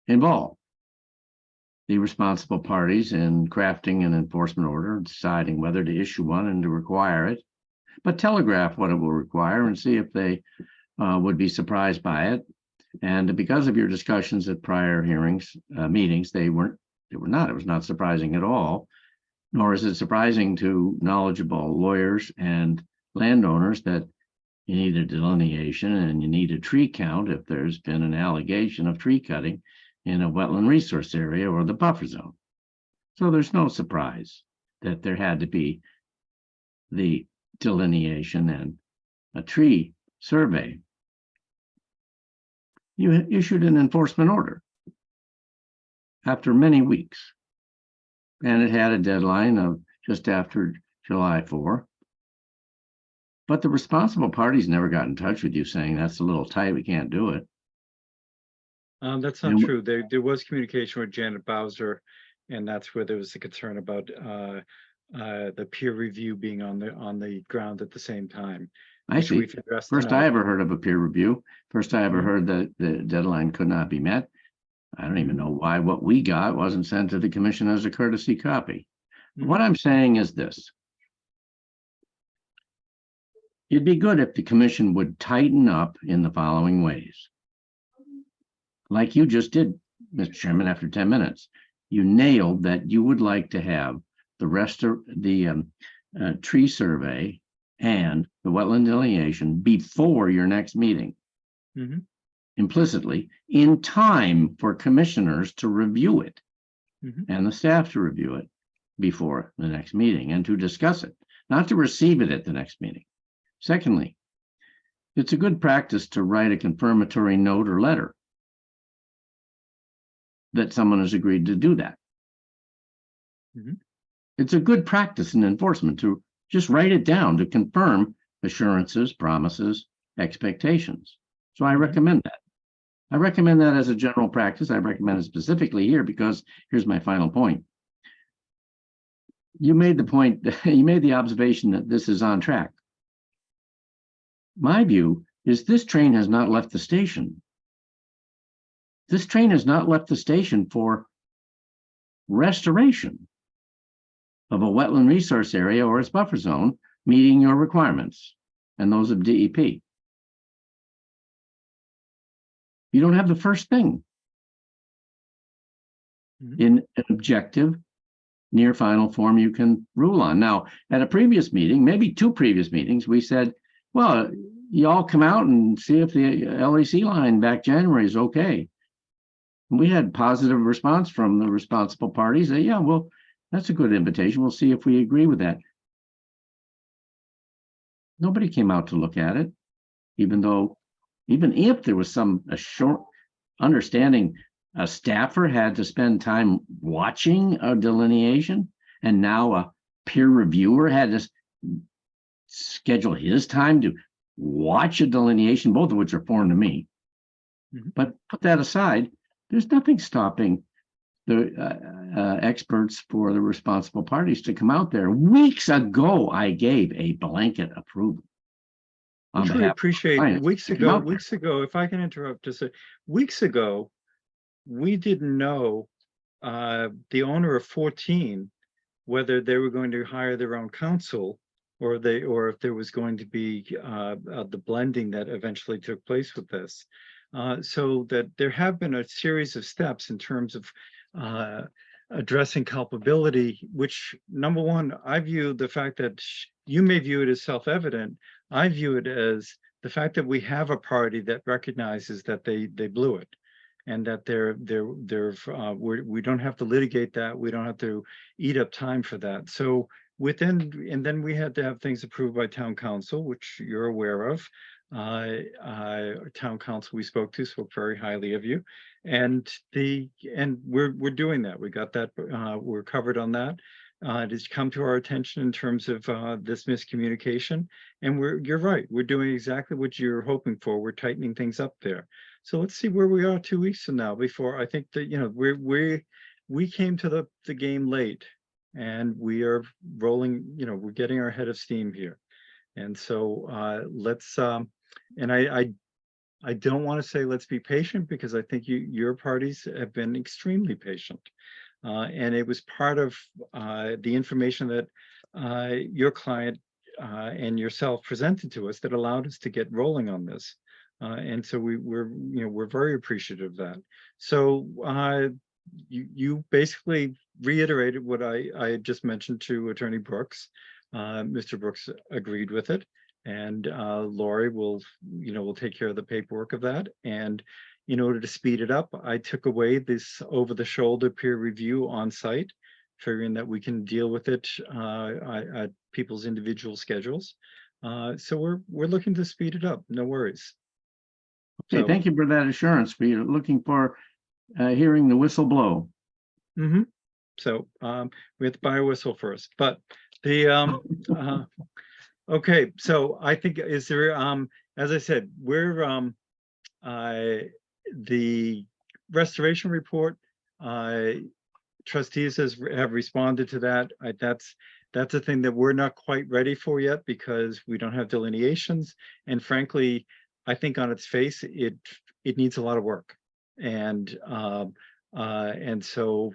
Involve the responsible parties in crafting an enforcement order, deciding whether to issue one and to require it, but telegraph what it will require and see if they would be surprised by it. And because of your discussions at prior hearings, meetings, it was not surprising at all, nor is it surprising to knowledgeable lawyers and landowners that you need a delineation and you need a tree count if there's been an allegation of tree cutting in a wetland resource area or the buffer zone. So there's no surprise that there had to be the delineation and a tree survey. You issued an enforcement order after many weeks, and it had a deadline of just after July 4. But the responsible parties never got in touch with you saying that's a little tight, we can't do it. That's not true. There was communication with Janet Bowser, and that's where there was the concern about the peer review being on the ground at the same time. I see. First I ever heard of a peer review. First I ever heard that the deadline could not be met. I don't even know why what we got wasn't sent to the commission as a courtesy copy. What I'm saying is this. It'd be good if the commission would tighten up in the following ways. Like you just did, Mr. Chairman, after 10 minutes. You nailed that you would like to have the rest of the tree survey and the wetland delineation before your next meeting. Implicitly, in time for commissioners to review it and the staff to review it before the next meeting and to discuss it, not to receive it at the next meeting. Secondly, it's a good practice to write a confirmatory note or letter that someone has agreed to do that. It's a good practice in enforcement to just write it down to confirm assurances, promises, expectations. So I recommend that. I recommend that as a general practice. I recommend it specifically here because here's my final point. You made the point, you made the observation that this is on track. My view is this train has not left the station. This train has not left the station for restoration of a wetland resource area or its buffer zone, meeting your requirements and those of DEP. You don't have the first thing in an objective, near final form you can rule on. Now, at a previous meeting, maybe two previous meetings, we said, well, you all come out and see if the LEC line back January is okay. And we had positive response from the responsible parties that, yeah, well, that's a good invitation. We'll see if we agree with that. Nobody came out to look at it, even if there was some short understanding, a staffer had to spend time watching a delineation, and now a peer reviewer had to schedule his time to watch a delineation, both of which are foreign to me. But put that aside, there's nothing stopping the experts for the responsible parties to come out there. Weeks ago, I gave a blanket approval. Which we appreciate. Weeks ago, if I can interrupt to say, weeks ago, we didn't know the owner of 14, whether they were going to hire their own counsel or if there was going to be the blending that eventually took place with this. So that there have been a series of steps in terms of addressing culpability, which, number one, I view the fact that you may view it as self-evident. I view it as the fact that we have a party that recognizes that they blew it, and that we don't have to litigate that. We don't have to eat up time for that. So and then we had to have things approved by town council, which you're aware of. Town council we spoke to spoke very highly of you, and we're doing that. We got that. We're covered on that. It has come to our attention in terms of this miscommunication, and you're right. We're doing exactly what you're hoping for. We're tightening things up there. So let's see where we are 2 weeks from now. Before I think that we we came to the game late, and we are rolling, we're getting our head of steam here. And so let's, and I don't want to say let's be patient, because I think your parties have been extremely patient. And it was part of the information that your client and yourself presented to us that allowed us to get rolling on this. And so we're very appreciative of that. So you basically reiterated what I had just mentioned to Attorney Brooks. Mr. Brooks agreed with it, and Lori will take care of the paperwork of that. And in order to speed it up, I took away this over-the-shoulder peer review on site, figuring that we can deal with it at people's individual schedules. So we're looking to speed it up. No worries. Okay, thank you for that assurance. We're looking for hearing the whistle blow. Mm-hmm. So we have to buy a whistle first, but the okay. So I think is there as I said, we're the restoration report. Trustees have responded to that. That's a thing that we're not quite ready for yet, because we don't have delineations, and frankly, I think on its face it needs a lot of work, and so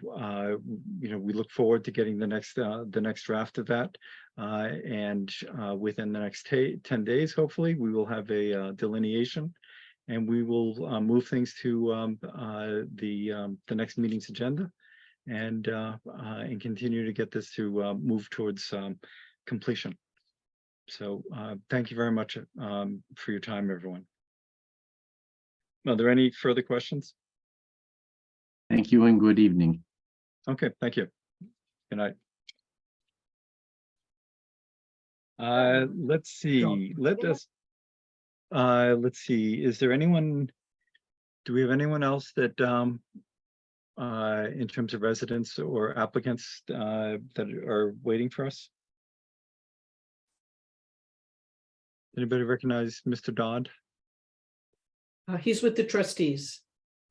we look forward to getting the next draft of that, and within the next 10 days, hopefully, we will have a delineation, and we will move things to the next meeting's agenda, and continue to get this to move towards completion. So thank you very much for your time, everyone. Are there any further questions? Thank you and good evening. Okay, thank you. Good night. Let's see. Let's see. Is there anyone? Do we have anyone else that in terms of residents or applicants that are waiting for us? Anybody recognize Mr. Dodd? He's with the trustees.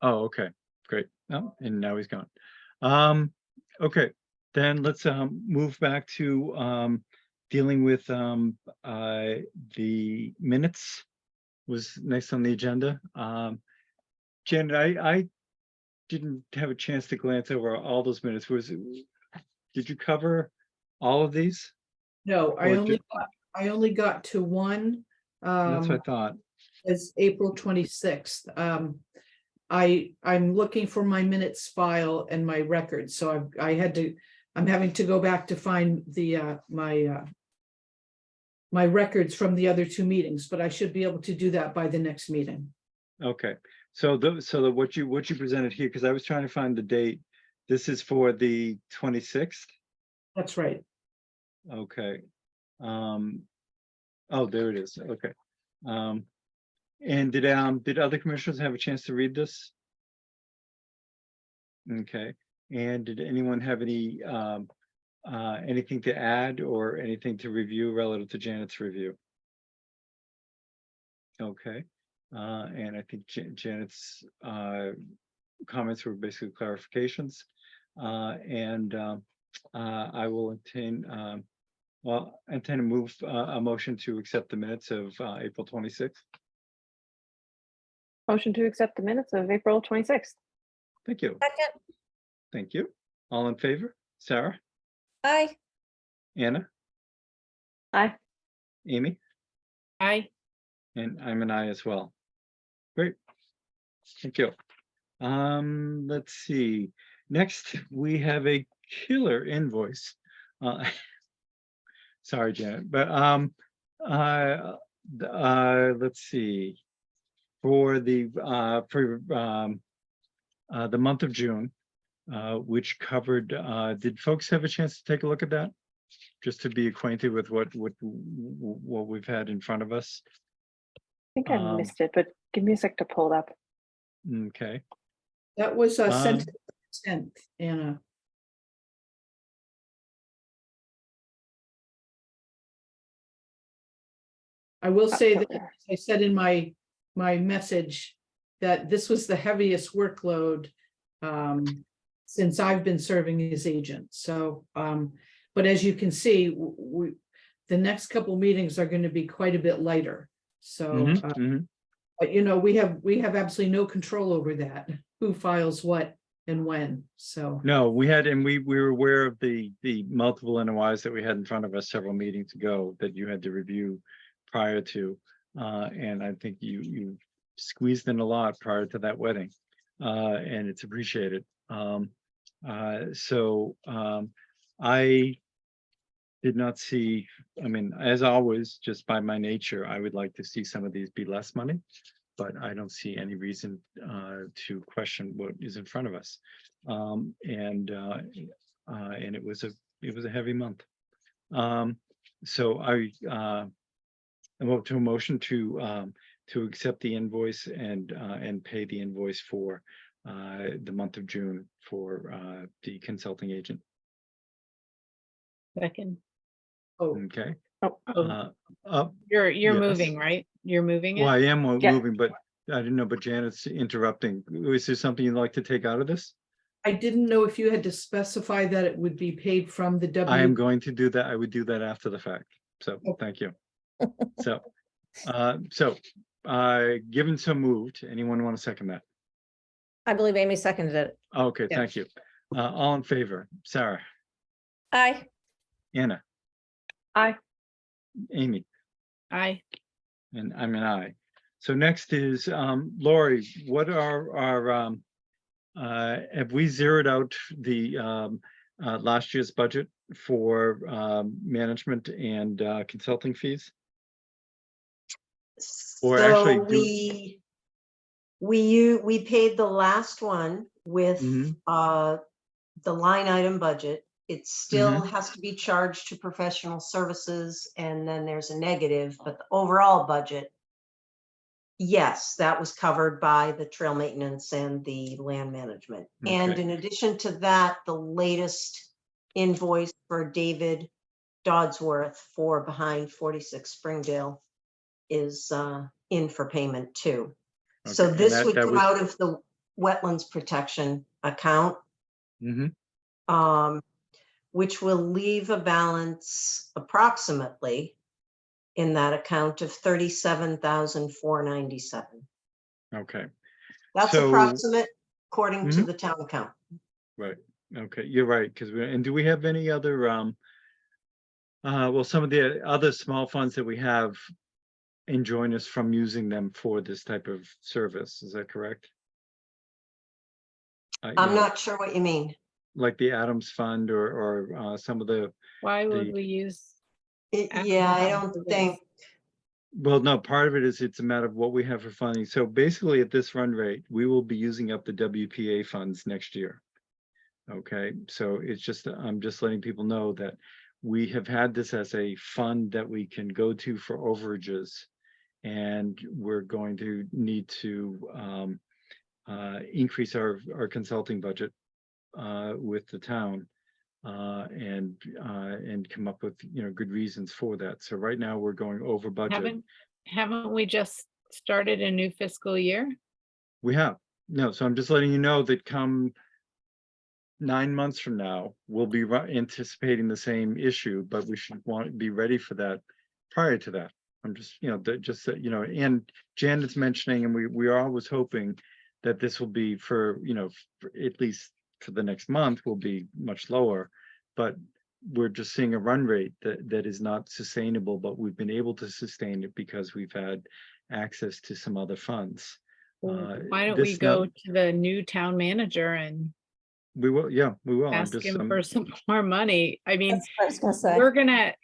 Oh, okay, great. Oh, and now he's gone. Okay, then let's move back to dealing with the minutes was next on the agenda. Janet, I didn't have a chance to glance over all those minutes. Did you cover all of these? No, I only got to one. That's what I thought. It's April 26th. I'm looking for my minutes file and my records, so I'm having to go back to find the my records from the other two meetings, but I should be able to do that by the next meeting. Okay, so what you presented here, because I was trying to find the date. This is for the 26th. That's right. Okay. Oh, there it is. Okay. And did other commissioners have a chance to read this? Okay. And did anyone have any anything to add or anything to review relative to Janet's review? Okay. And I think Janet's comments were basically clarifications. And I will intend to move a motion to accept the minutes of April 26th. Motion to accept the minutes of April 26th. Thank you. Second. Thank you. All in favor? Sarah? Aye. Anna? Aye. Amy? Aye. And I'm an aye as well. Great. Thank you. Let's see. Next, we have a killer invoice. Sorry, Janet, but let's see. For the month of June, which covered, did folks have a chance to take a look at that? Just to be acquainted with what we've had in front of us. I think I missed it, but give me a sec to pull it up. Okay. That was sent 10th, Anna. I will say that I said in my message that this was the heaviest workload since I've been serving as agent. So, but as you can see, the next couple meetings are going to be quite a bit lighter. So, but you know, we have absolutely no control over that, who files what and when. So, No, we had, and we were aware of the multiple NOIs that we had in front of us several meetings ago that you had to review prior to. And I think you squeezed in a lot prior to that wedding, and it's appreciated. I did not see, I mean, as always, just by my nature, I would like to see some of these be less money, but I don't see any reason to question what is in front of us. And it was a heavy month. So I vote to a motion to accept the invoice and pay the invoice for the month of June for the consulting agent. Second. Okay. You're yes. moving, right? You're moving Well, I it? am Yeah. moving, but I didn't know, but Janet's interrupting. Is there something you'd like to take out of this? I didn't know if you had to specify that it would be paid from the I am W. going to do that. I would do that after the fact. So, thank you. So, given so moved, anyone want to second that? I believe Amy seconded it. Okay, Yeah. thank you. All in favor? Sarah, Aye. Anna, Aye. Amy, Aye. and I'm an aye. So next is Lori, what are our have we zeroed out the last year's budget for management and consulting fees? Or actually, So we paid the last one with the line item budget. It still has to be charged to professional services, and then there's a negative, but the overall budget, yes, that was covered by the trail maintenance and the land management. And Okay. in addition to that, the latest invoice for David Dodsworth for behind 46 Springdale is in for payment too. So Okay, and this that- would that come was- out of the wetlands protection account, Mhm. which will leave a balance approximately in that account of 37,497. Okay, That's So- approximate according to Mhm. the town account. right. Okay, you're right, because and do we have any other well, some of the other small funds that we have enjoin us from using them for this type of service, is that correct? You I'm know, not sure what you mean. like the Adams Fund or some of the, Why would The- we use? Yeah, I Adams don't for think, well, no, part of it is it's a matter of what we have for funding. So basically at this run rate, we will be using up the WPA funds next year. Okay, so it's just, I'm just letting people know that we have had this as a fund that we can go to for overages. And we're going to need to increase our consulting budget with the town and come up with, good reasons for that. So right now we're going over budget. Haven't we just started a new fiscal year? We have, no, so I'm just letting you know that come 9 months from now, we'll be anticipating the same issue, but we should be ready for that prior to that. I'm just, and Janet's mentioning, and we are always hoping that this will be for at least for the next month will be much lower, but we're just seeing a run rate that is not sustainable, but we've been able to sustain it because we've had access to some other funds. Why don't we go to the new town manager and We will, yeah, we will. ask him for some more money? I mean, That's what I was gonna say.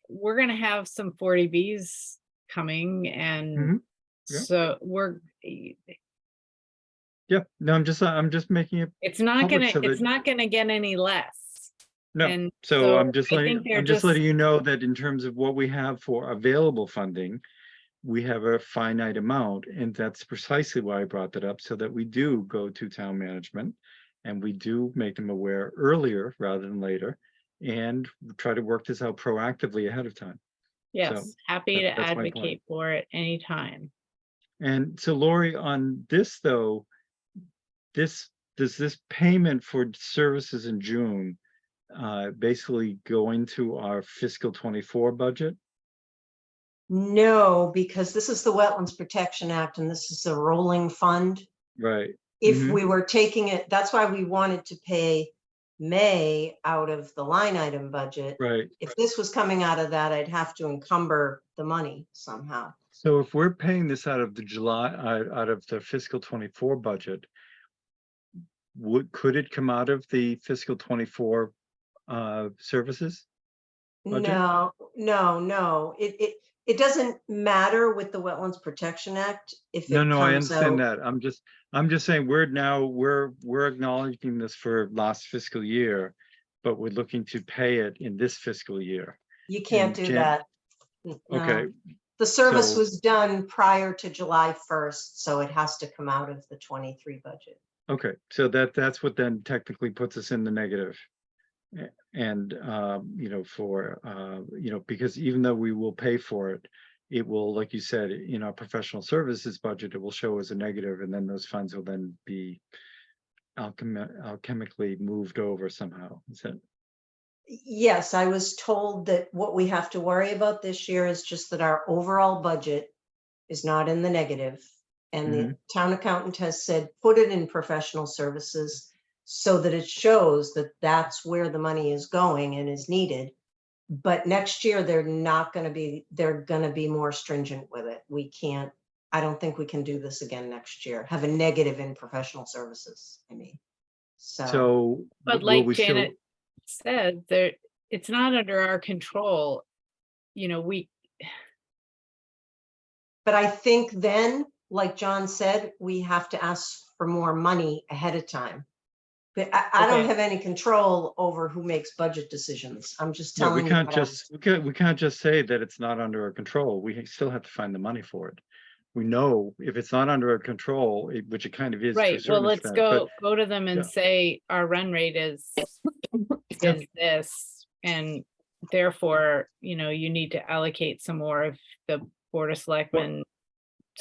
we're gonna have some 40Bs coming, and Yeah. so Yeah, no, I'm just making it. it's not public gonna so it's that- not gonna get any less. No, And so I'm just I letting, think they're I'm just letting you know that in terms of what we have for available funding, we have a finite amount, and that's precisely why I brought that up, so that we do go to town management and we do make them aware earlier rather than later, and try to work this out proactively ahead of time. Yes, happy to that's my point. advocate for it anytime. And so Lori, on this though, this does this payment for services in June basically go into our fiscal 24 budget? No, because this is the Wetlands Protection Act and this is a rolling fund. Right. If Mhm. we were taking it, that's why we wanted to pay May out of the line item budget. Right. If this was coming out of that, I'd have to encumber the money somehow. So if we're paying this out of the out of the fiscal 24 budget, could it come out of the fiscal 24 services? budget? No. It doesn't matter with the Wetlands Protection Act if it No, I comes understand out. that. I'm just saying we're acknowledging this for last fiscal year, but we're looking to pay it in this fiscal year. You can't do Jan- that. No. Okay, The service so- was done prior to July 1st, so it has to come out of the 23 budget. okay, so that's what then technically puts us in the negative. And because even though we will pay for it, it will, like you said, in our professional services budget, it will show as a negative, and then those funds will then be alchemically moved over somehow. Is that? Yes, I was told that what we have to worry about this year is just that our overall budget is not in the negative. And the town accountant has said, put it in professional services so that it shows that that's where the money is going and is needed. But next year, they're going to be more stringent with it. I don't think we can do this again next year, have a negative in professional services, I mean. So, But will like we show- Janet said, it's not under our control. But I think then, like John said, we have to ask for more money ahead of time. But I don't Okay. have any control over who makes budget decisions. I'm just Yeah, telling we you. can't what I'm- just, we can't just say that it's not under our control. We still have to find the money for it. We know if it's not under our control, which it kind of is. to a Right, well, certain let's extent, go to them yeah. and say our run rate is this, and therefore, you need to allocate some more of the Board of Selectmen.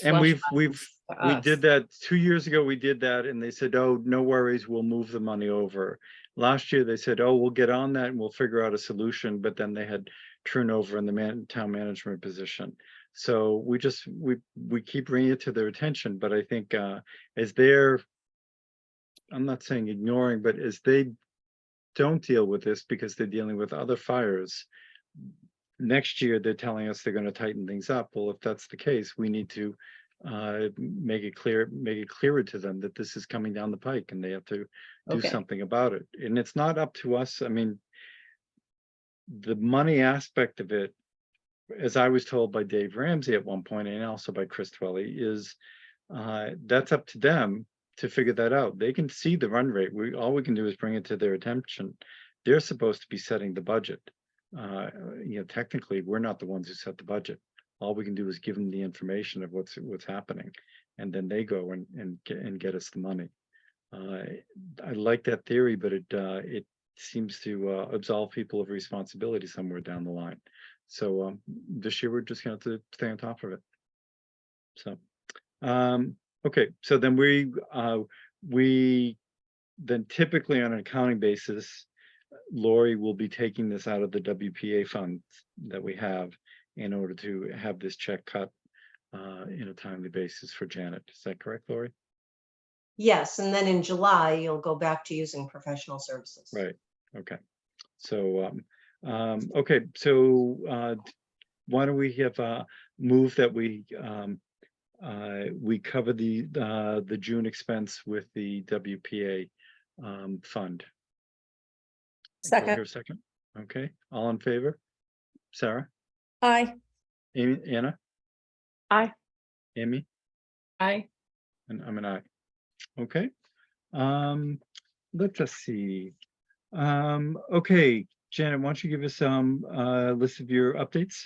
And slush we funds to did us. that 2 years ago. We did that and they said, oh, no worries, we'll move the money over. Last year, they said, oh, we'll get on that and we'll figure out a solution, but then they had turnover in the town management position. So we keep bringing it to their attention, but I think as they're, I'm not saying ignoring, but as they don't deal with this because they're dealing with other fires, next year they're telling us they're going to tighten things up. Well, if that's the case, we need to make it clearer to them that this is coming down the pike and they have to do Okay. something about it. And it's not up to us. I mean, the money aspect of it, as I was told by Dave Ramsey at one point, and also by Chris Twelly, is that's up to them to figure that out. They can see the run rate. All we can do is bring it to their attention. They're supposed to be setting the budget. Technically, we're not the ones who set the budget. All we can do is give them the information of what's happening, and then they go and get us the money. I like that theory, but it seems to absolve people of responsibility somewhere down the line. So this year we're just going to have to stay on top of it. So okay, so then we then typically on an accounting basis, Lori will be taking this out of the WPA funds that we have in order to have this check cut in a timely basis for Janet. Is that correct, Lori? Yes, and then in July, you'll go back to using professional services. Right. Okay. So okay. So why don't we have move that we cover the June expense with the WPA fund. Do I hear Second, a second? Okay, all in favor? Sarah? aye. Amy? Anna? Aye. Amy? Aye. And I'm an aye. Okay. Let us see. Okay, Janet, why don't you give us a list of your updates?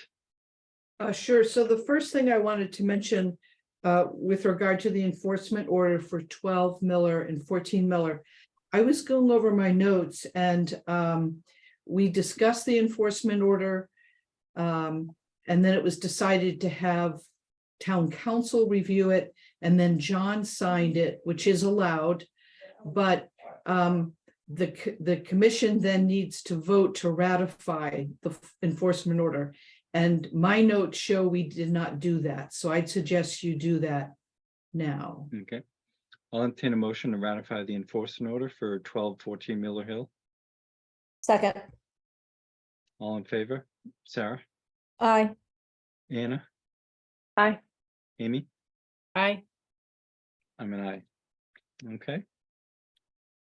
Sure. So the first thing I wanted to mention with regard to the enforcement order for 12 Miller and 14 Miller, I was going over my notes and we discussed the enforcement order. And then it was decided to have town council review it. And then John signed it, which is allowed. but the commission then needs to vote to ratify the enforcement order. And my notes show we did not do that, so I'd suggest you do that now. Okay. I'll entertain a motion to ratify the enforcement order for 1214 Miller Hill. Second. All in favor? Sarah, Aye. Anna, Aye. Amy? Aye. I'm an aye. Okay.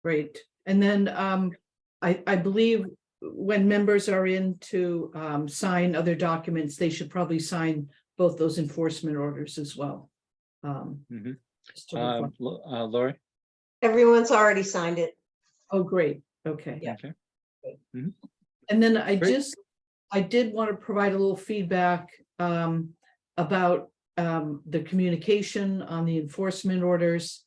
Great. And then I believe when members are in to sign other documents, they should probably sign both those enforcement orders as well. Mhm. Just to reflect. Lori? Everyone's already signed it. Oh, great. Okay. Yeah. Okay. And then Great. I did want to provide a little feedback about the communication on the enforcement orders.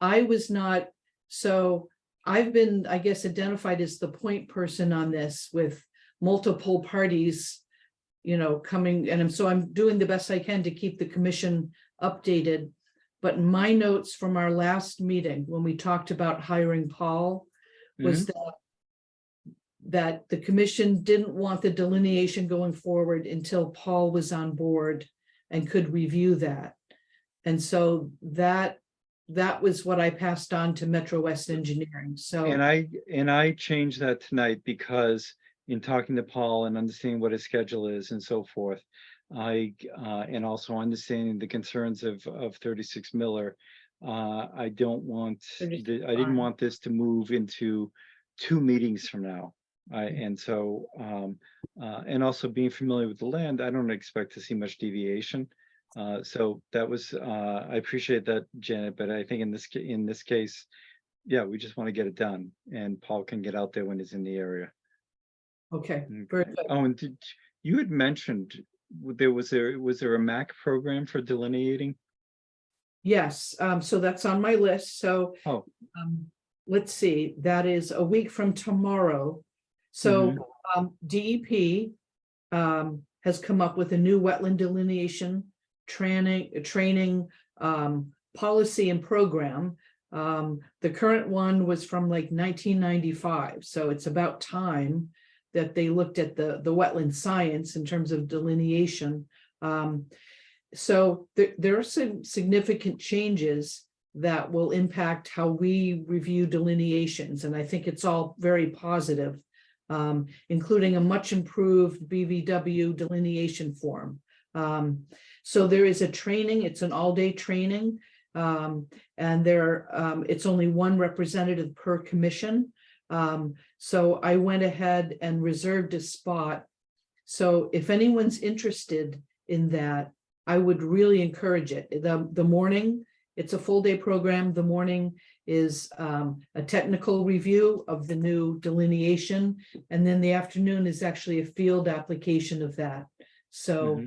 I was not, so I've been, I guess, identified as the point person on this with multiple parties, coming, and so I'm doing the best I can to keep the commission updated. But in my notes from our last meeting, when we talked about hiring Paul, was that the commission didn't want the delineation going forward until Paul was on board and could review that. And so that was what I passed on to Metro West Engineering. So And I changed that tonight because in talking to Paul and understanding what his schedule is and so forth, and also understanding the concerns of 36 Miller, I didn't want this to move into 2 meetings from now. And so, and also being familiar with the land, I don't expect to see much deviation. So that was, I appreciate that, Janet, but I think in this case, yeah, we just want to get it done, and Paul can get out there when he's in the area. okay, very good. Oh, and you had mentioned was there a MAC program for delineating? Yes, so that's on my list. So Oh. Let's see, that is a week from tomorrow. So DEP has come up with a new wetland delineation training policy and program. The current one was from like 1995, so it's about time that they looked at the wetland science in terms of delineation. So there are some significant changes that will impact how we review delineations, and I think it's all very positive, including a much improved BVW delineation form. So there is a training, it's an all-day training, and it's only one representative per commission. So I went ahead and reserved a spot. So if anyone's interested in that, I would really encourage it. The morning, it's a full day program. The morning is a technical review of the new delineation. And then the afternoon is actually a field application of that. So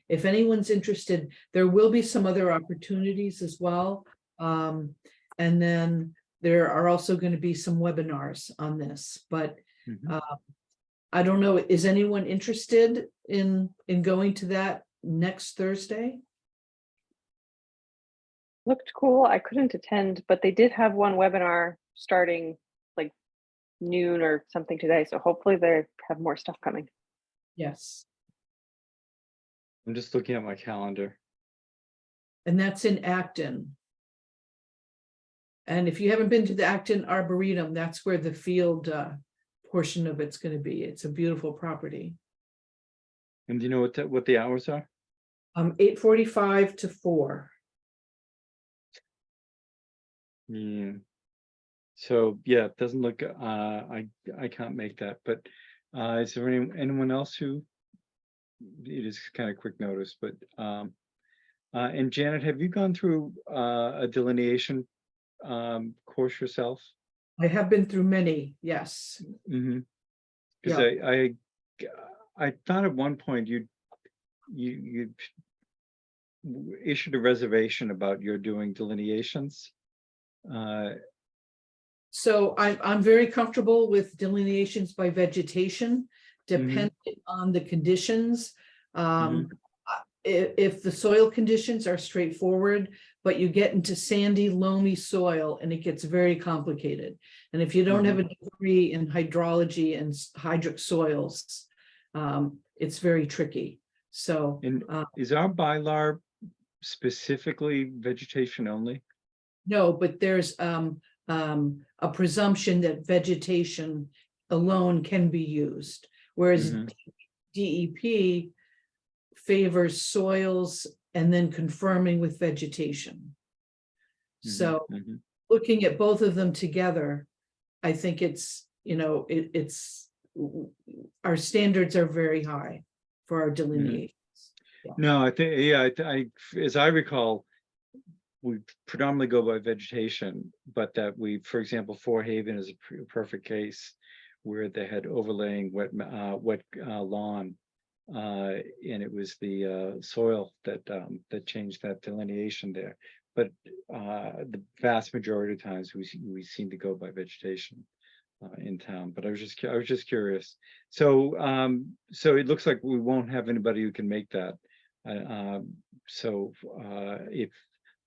if anyone's interested, there will be some other opportunities as well. And then there are also going to be some webinars on this, but I don't know, is anyone interested in going to that next Thursday? Looked cool. I couldn't attend, but they did have one webinar starting like noon or something today. So hopefully they have more stuff coming. Yes. I'm just looking at my calendar. And that's in Acton. And if you haven't been to the Acton Arboretum, that's where the field portion of it's going to be. It's a beautiful property. And do you know what the hours are? 8:45 to 4. Yeah. So yeah, it doesn't look. I can't make that. But is there anyone else who? It is kind of quick notice, but and Janet, have you gone through a delineation course yourself? I have been through many, yes. Because I thought at one point you issued a reservation about your doing delineations. So I'm very comfortable with delineations by vegetation, depending on the conditions. If the soil conditions are straightforward, but you get into sandy, loamy soil and it gets very complicated. And if you don't have a degree in hydrology and hydric soils, it's very tricky. So, And is our bylaw specifically vegetation only? no, but there's a presumption that vegetation alone can be used, whereas Mhm. DEP favors soils and then confirming with vegetation. So Mhm. looking at both of them together, I think it's, you know, it's our standards are very high for our delineations. No, I think, yeah, as I recall, we predominantly go by vegetation, but that we, for example, Fairhaven is a perfect case where they had overlaying wet lawn. And it was the soil that changed that delineation there. But the vast majority of times we seem to go by vegetation in town. But I was just curious. So so it looks like we won't have anybody who can make that. So if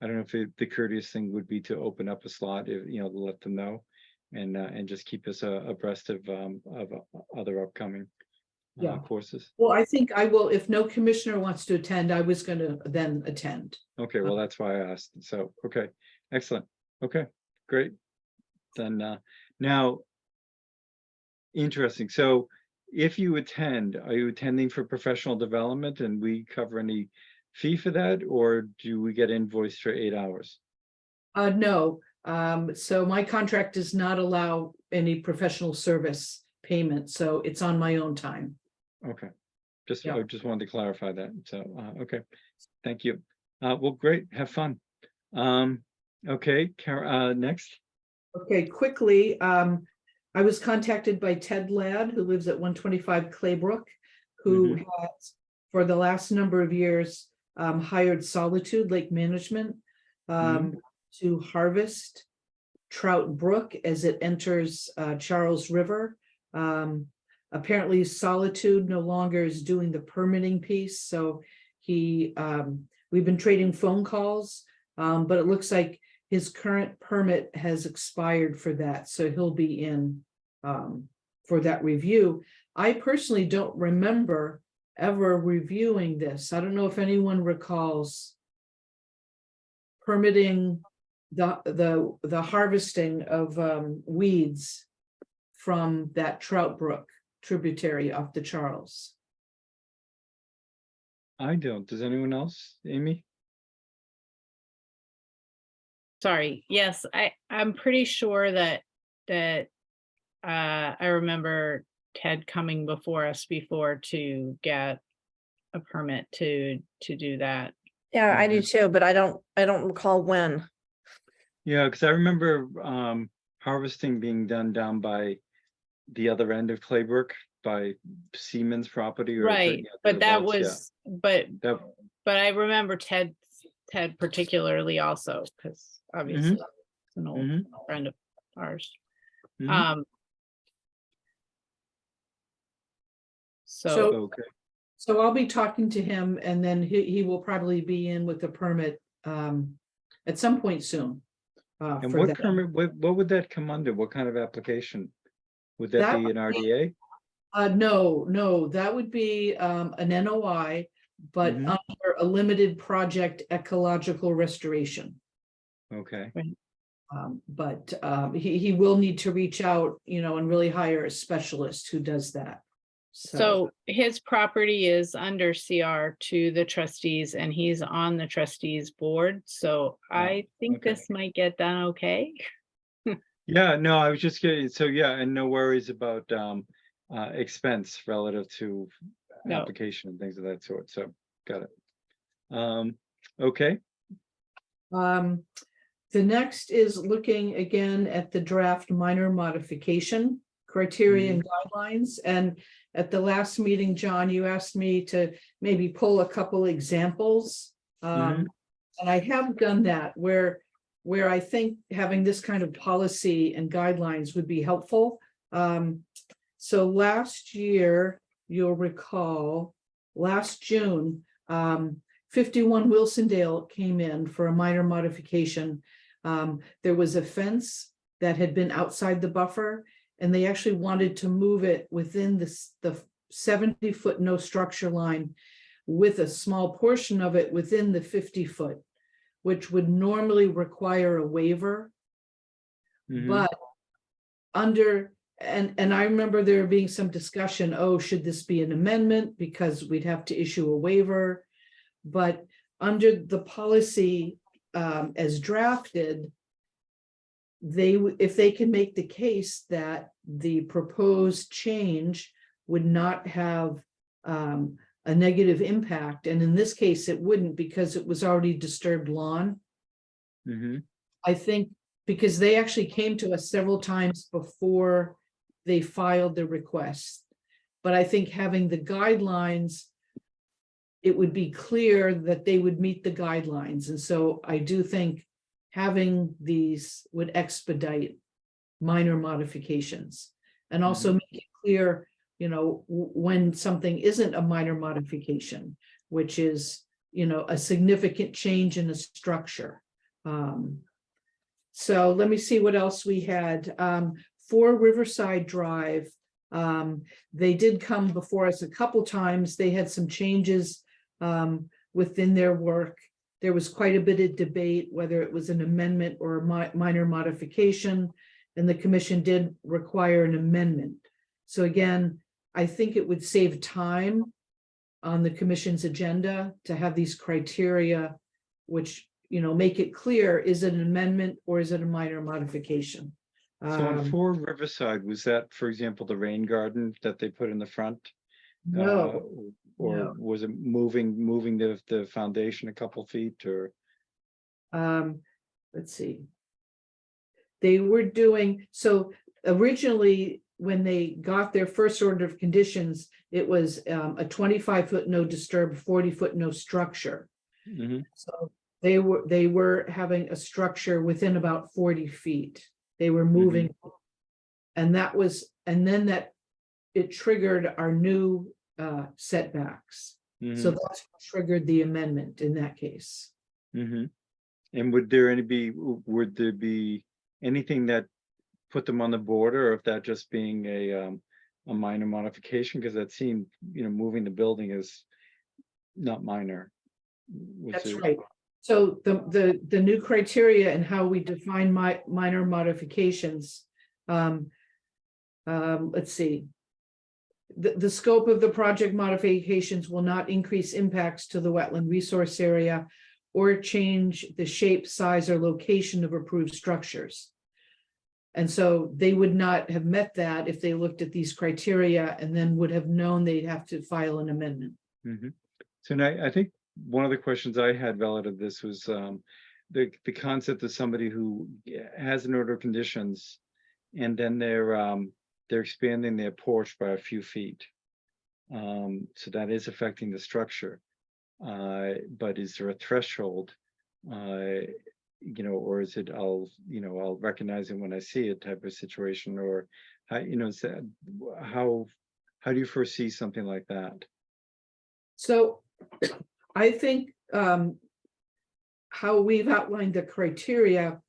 I don't know if the courteous thing would be to open up a slot, if you know, to let them know, and just keep us abreast of other upcoming courses. Well, I think I will, if no commissioner wants to attend, I was going to then attend. Okay, well, that's why I asked. So, okay, excellent. Okay, great. Then now, interesting. So if you attend, are you attending for professional development and we cover any fee for that, or do we get invoiced for 8 hours? No, so my contract does not allow any professional service payment, so it's on my own time. Okay, just Yeah. I just wanted to clarify that. So okay, thank you. Well, great, have fun. Okay, next. Okay, quickly, I was contacted by Ted Ladd, who lives at 125 Claybrook, who has, for the last number of years, hired Solitude Lake Management to harvest Trout Brook as it enters Charles River. Apparently Solitude no longer is doing the permitting piece, so we've been trading phone calls, but it looks like his current permit has expired for that, so he'll be in for that review. I personally don't remember ever reviewing this. I don't know if anyone recalls permitting the harvesting of weeds from that Trout Brook tributary off the Charles. I don't. Does anyone else? Amy? Sorry, yes, I'm pretty sure that I remember Ted coming before us before to get a permit to do that. Yeah, I do too, but I don't recall when. Yeah, because I remember harvesting being done down by the other end of Claybrook by Siemens property. Or Right, but that was, but that, I remember Ted particularly also, because obviously it's an old friend of ours. So okay. So I'll be talking to him, and then he will probably be in with the permit at some point soon. And for what that. permit, what would that come under? What kind of application? Would that be an RDA? No, that would be an NOI, but under a limited project ecological restoration. Okay. But he will need to reach out, and really hire a specialist who does that. So his property is under CR to the trustees, and he's on the trustees board. So I think this might get done okay. Yeah, no, I was just kidding. So yeah, and no worries about expense relative to application and things of that sort. So got it. Okay. The next is looking again at the draft minor modification criteria and guidelines. And at the last meeting, John, you asked me to maybe pull a couple examples. And I have done that where I think having this kind of policy and guidelines would be helpful. So last year, you'll recall, last June, 51 Wilsondale came in for a minor modification. There was a fence that had been outside the buffer, and they actually wanted to move it within the 70-foot no structure line with a small portion of it within the 50-foot, which would normally require a waiver. But and I remember there being some discussion, oh, should this be an amendment? Because we'd have to issue a waiver. But under the policy as drafted, if they can make the case that the proposed change would not have a negative impact, and in this case, it wouldn't because it was already disturbed lawn. I think because they actually came to us several times before they filed the request. But I think having the guidelines, it would be clear that they would meet the guidelines. And so I do think having these would expedite minor modifications and also make it clear, you know, when something isn't a minor modification, which is, you know, a significant change in a structure. So let me see what else we had. For Riverside Drive, they did come before us a couple times. They had some changes within their work. There was quite a bit of debate whether it was an amendment or a minor modification, and the commission did require an amendment. So again, I think it would save time on the commission's agenda to have these criteria, which, you know, make it clear, is it an amendment or is it a minor modification? So on 4 Riverside, was that, for example, the rain garden that they put in the front? No. Or No. was it moving the foundation a couple feet, or? Let's see. They were doing, so originally, when they got their first order of conditions, it was a 25-foot no disturb, 40-foot no structure. So they were having a structure within about 40 feet. They were moving, and then it triggered our new setbacks. So that's what triggered the amendment in that case. And would there be anything that put them on the border, or if that just being a minor modification? Because that seemed, you know, moving the building is not minor. That's right. So the new criteria and how we define minor modifications. Let's see. The scope of the project modifications will not increase impacts to the wetland resource area or change the shape, size, or location of approved structures. And so they would not have met that if they looked at these criteria and then would have known they'd have to file an amendment. So now I think one of the questions I had relative to this was the concept of somebody who has an order of conditions, and then they're expanding their porch by a few feet. So that is affecting the structure. But is there a threshold, you know, or is it I'll recognize it when I see it type of situation, or how, you know, how do you foresee something like that? So I think how we've outlined the criteria,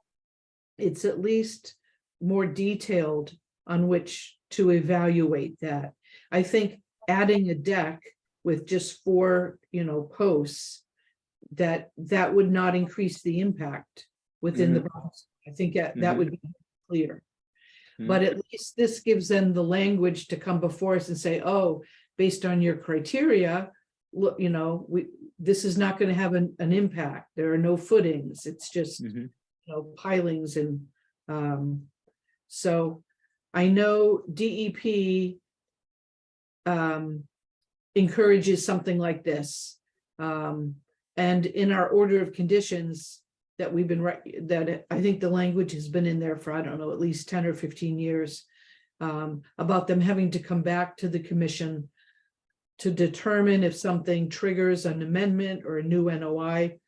it's at least more detailed on which to evaluate that. I think adding a deck with just 4, you know, posts, that would not increase the impact within the process. I think that would be clear. But at least this gives them the language to come before us and say, oh, based on your criteria, look, you know, this is not going to have an impact. There are no footings. It's just, you know, pilings. And so I know DEP encourages something like this. And in our order of conditions that we've been, that I think the language has been in there for, I don't know, at least 10 or 15 years, about them having to come back to the commission to determine if something triggers an amendment or a new NOI,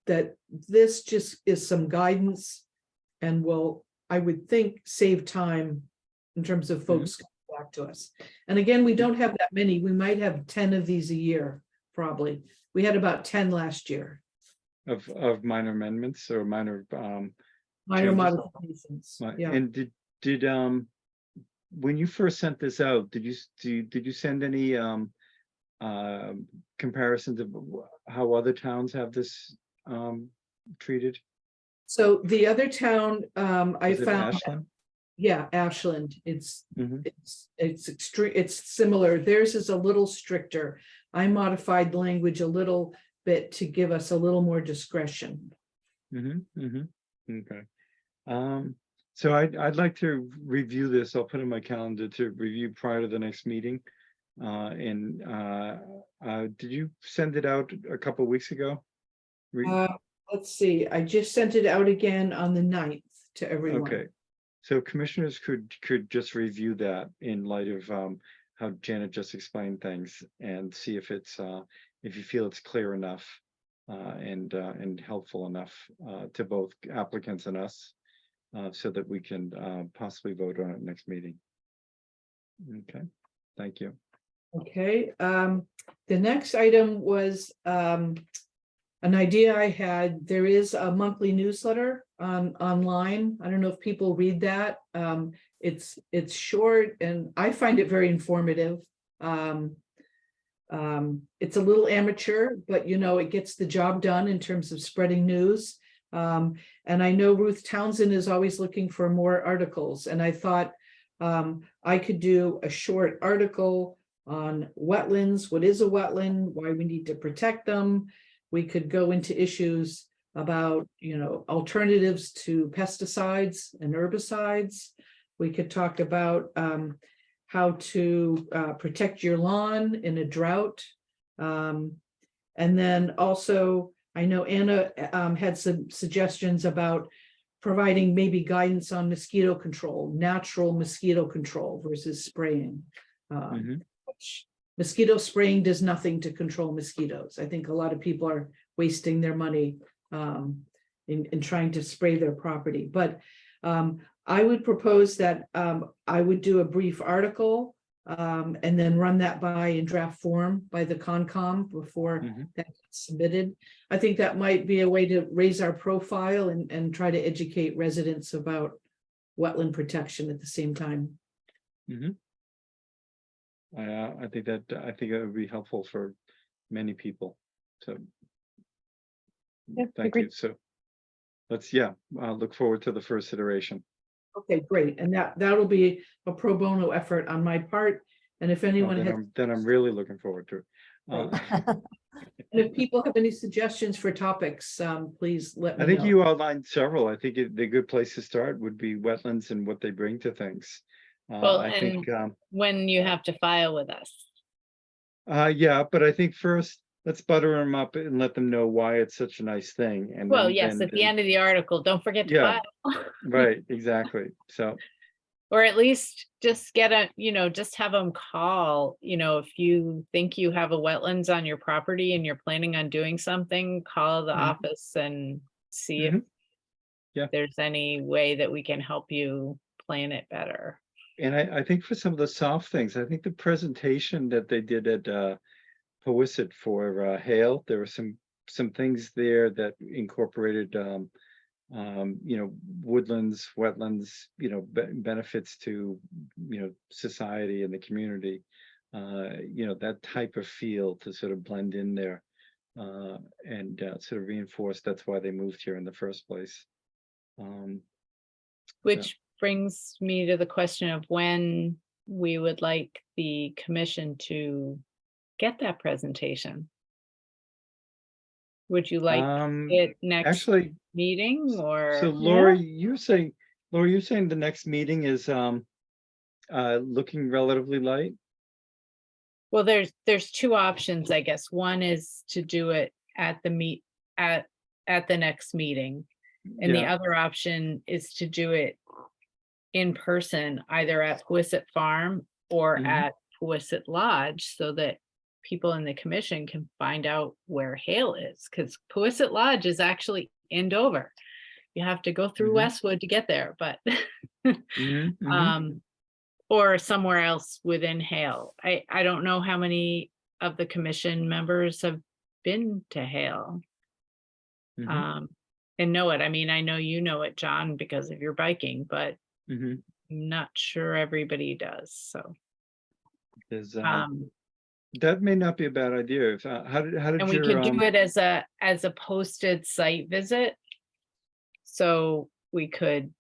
that this just is some guidance and will, I would think, save time in terms of folks coming back to us. And again, we don't have that many. We might have 10 of these a year, probably. We had about 10 last year, of minor amendments or minor, minor Changes. modifications. Yeah. and did, when you first sent this out, did you send any, comparisons of how other towns have this, treated? So the other town, I Is it found, Ashland? yeah, Ashland, Mhm. it's extreme, it's similar. Theirs is a little stricter. I modified language a little bit to give us a little more discretion. Okay. So I'd like to review this. I'll put in my calendar to review prior to the next meeting. Did you send it out a couple weeks ago? Let's see, I just sent it out again on the 9th to everyone. Okay, so commissioners could just review that in light of how Janet just explained things and see if it's if you feel it's clear enough and helpful enough to both applicants and us, so that we can possibly vote on it next meeting. Okay, thank you. Okay, the next item was an idea I had. There is a monthly newsletter online. I don't know if people read that. It's short and I find it very informative. It's a little amateur, but you know, it gets the job done in terms of spreading news. And I know Ruth Townsend is always looking for more articles, and I thought I could do a short article on wetlands. What is a wetland? Why we need to protect them. We could go into issues about, you know, alternatives to pesticides and herbicides. We could talk about how to protect your lawn in a drought. And then also, I know Anna had some suggestions about providing maybe guidance on mosquito control, natural mosquito control versus spraying. Mosquito spraying does nothing to control mosquitoes. I think a lot of people are wasting their money in trying to spray their property. But I would propose that I would do a brief article and then run that by in draft form by the Concom before that gets submitted. I think that might be a way to raise our profile and try to educate residents about wetland protection at the same time. I think it would be helpful for many people. So Yeah, thank agreed. you. So let's look forward to the first iteration. Okay, great. And that'll be a pro bono effort on my part. And if anyone has, Then I'm really looking forward to it. and if people have any suggestions for topics, please let me I know. think you outlined several. I think the good place to start would be wetlands and what they bring to things. Well, I think, when you have to file with us. yeah, but I think first let's butter them up and let them know why it's such a nice thing. And Well, then- yes, at the end of the article, don't forget to Yeah. file. Right, exactly. So, Or at least just just have them call, if you think you have a wetlands on your property and you're planning on doing something, call the office and see if there's any way that we can help you plan it better. and I think for some of the soft things, I think the presentation that they did at Powasset for Hale, there were some things there that incorporated woodlands, wetlands, benefits to society and the community, that type of feel to sort of blend in there and sort of reinforce that's why they moved here in the first place. Which brings me to the question of when we would like the commission to get that presentation. Would you like it next Actually, meeting or? so Laura, you're saying the next meeting is looking relatively light? Well, there's two options, I guess. One is to do it at the next meeting. And the other option is to do it in person, either at Powasset Farm or at Powasset Lodge, so that people in the commission can find out where Hale is, because Powasset Lodge is actually in Dover. You have to go through Westwood to get there, but or somewhere else within Hale. I don't know how many of the commission members have been to Hale. Mhm. And know it. I mean, I know you know it, John, because of your biking, but Mhm. I'm not sure everybody does, so. There's, Um, that may not be a bad idea. If, how and did we your, could do it as a posted site visit. So we could,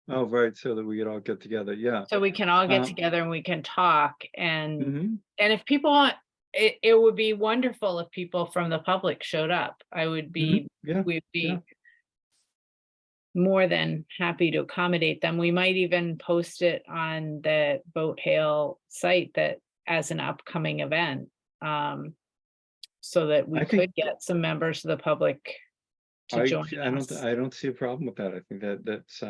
oh, right, so that we could all get together, yeah. so we can all get Um, together and we can talk and Mhm. if people want, it would be wonderful if people from the public showed up. I would be, Yeah, we'd yeah. be more than happy to accommodate them. We might even post it on the Boat Hale site that as an upcoming event. So that we I think- could get some members of the public to join us. I don't see a problem with that. I think that's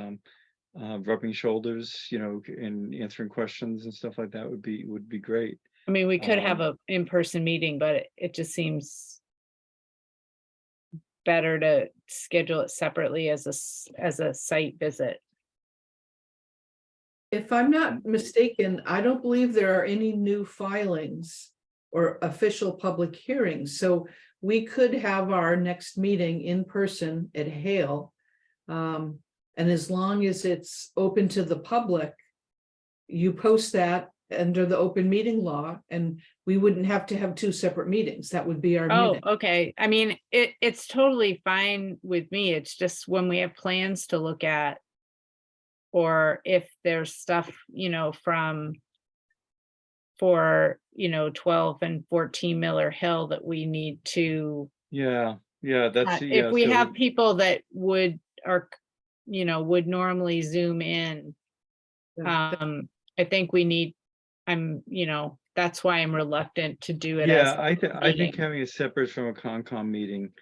rubbing shoulders, and answering questions and stuff like that would be great. I mean, we could have Um, a in-person meeting, but it just seems better to schedule it separately as a site visit. If I'm not mistaken, I don't believe there are any new filings or official public hearings, so we could have our next meeting in person at Hale. And as long as it's open to the public, you post that under the open meeting law, and we wouldn't have to have two separate meetings. That would be our Oh, meeting. okay. I mean, it's totally fine with me. It's just when we have plans to look at. Or if there's stuff, for 12 and 14 Miller Hill that we need to. Yeah, that's, If we so have people that would normally zoom in. I think we need, that's why I'm reluctant to do it as. yeah, I think meeting. having it separate from a Concom meeting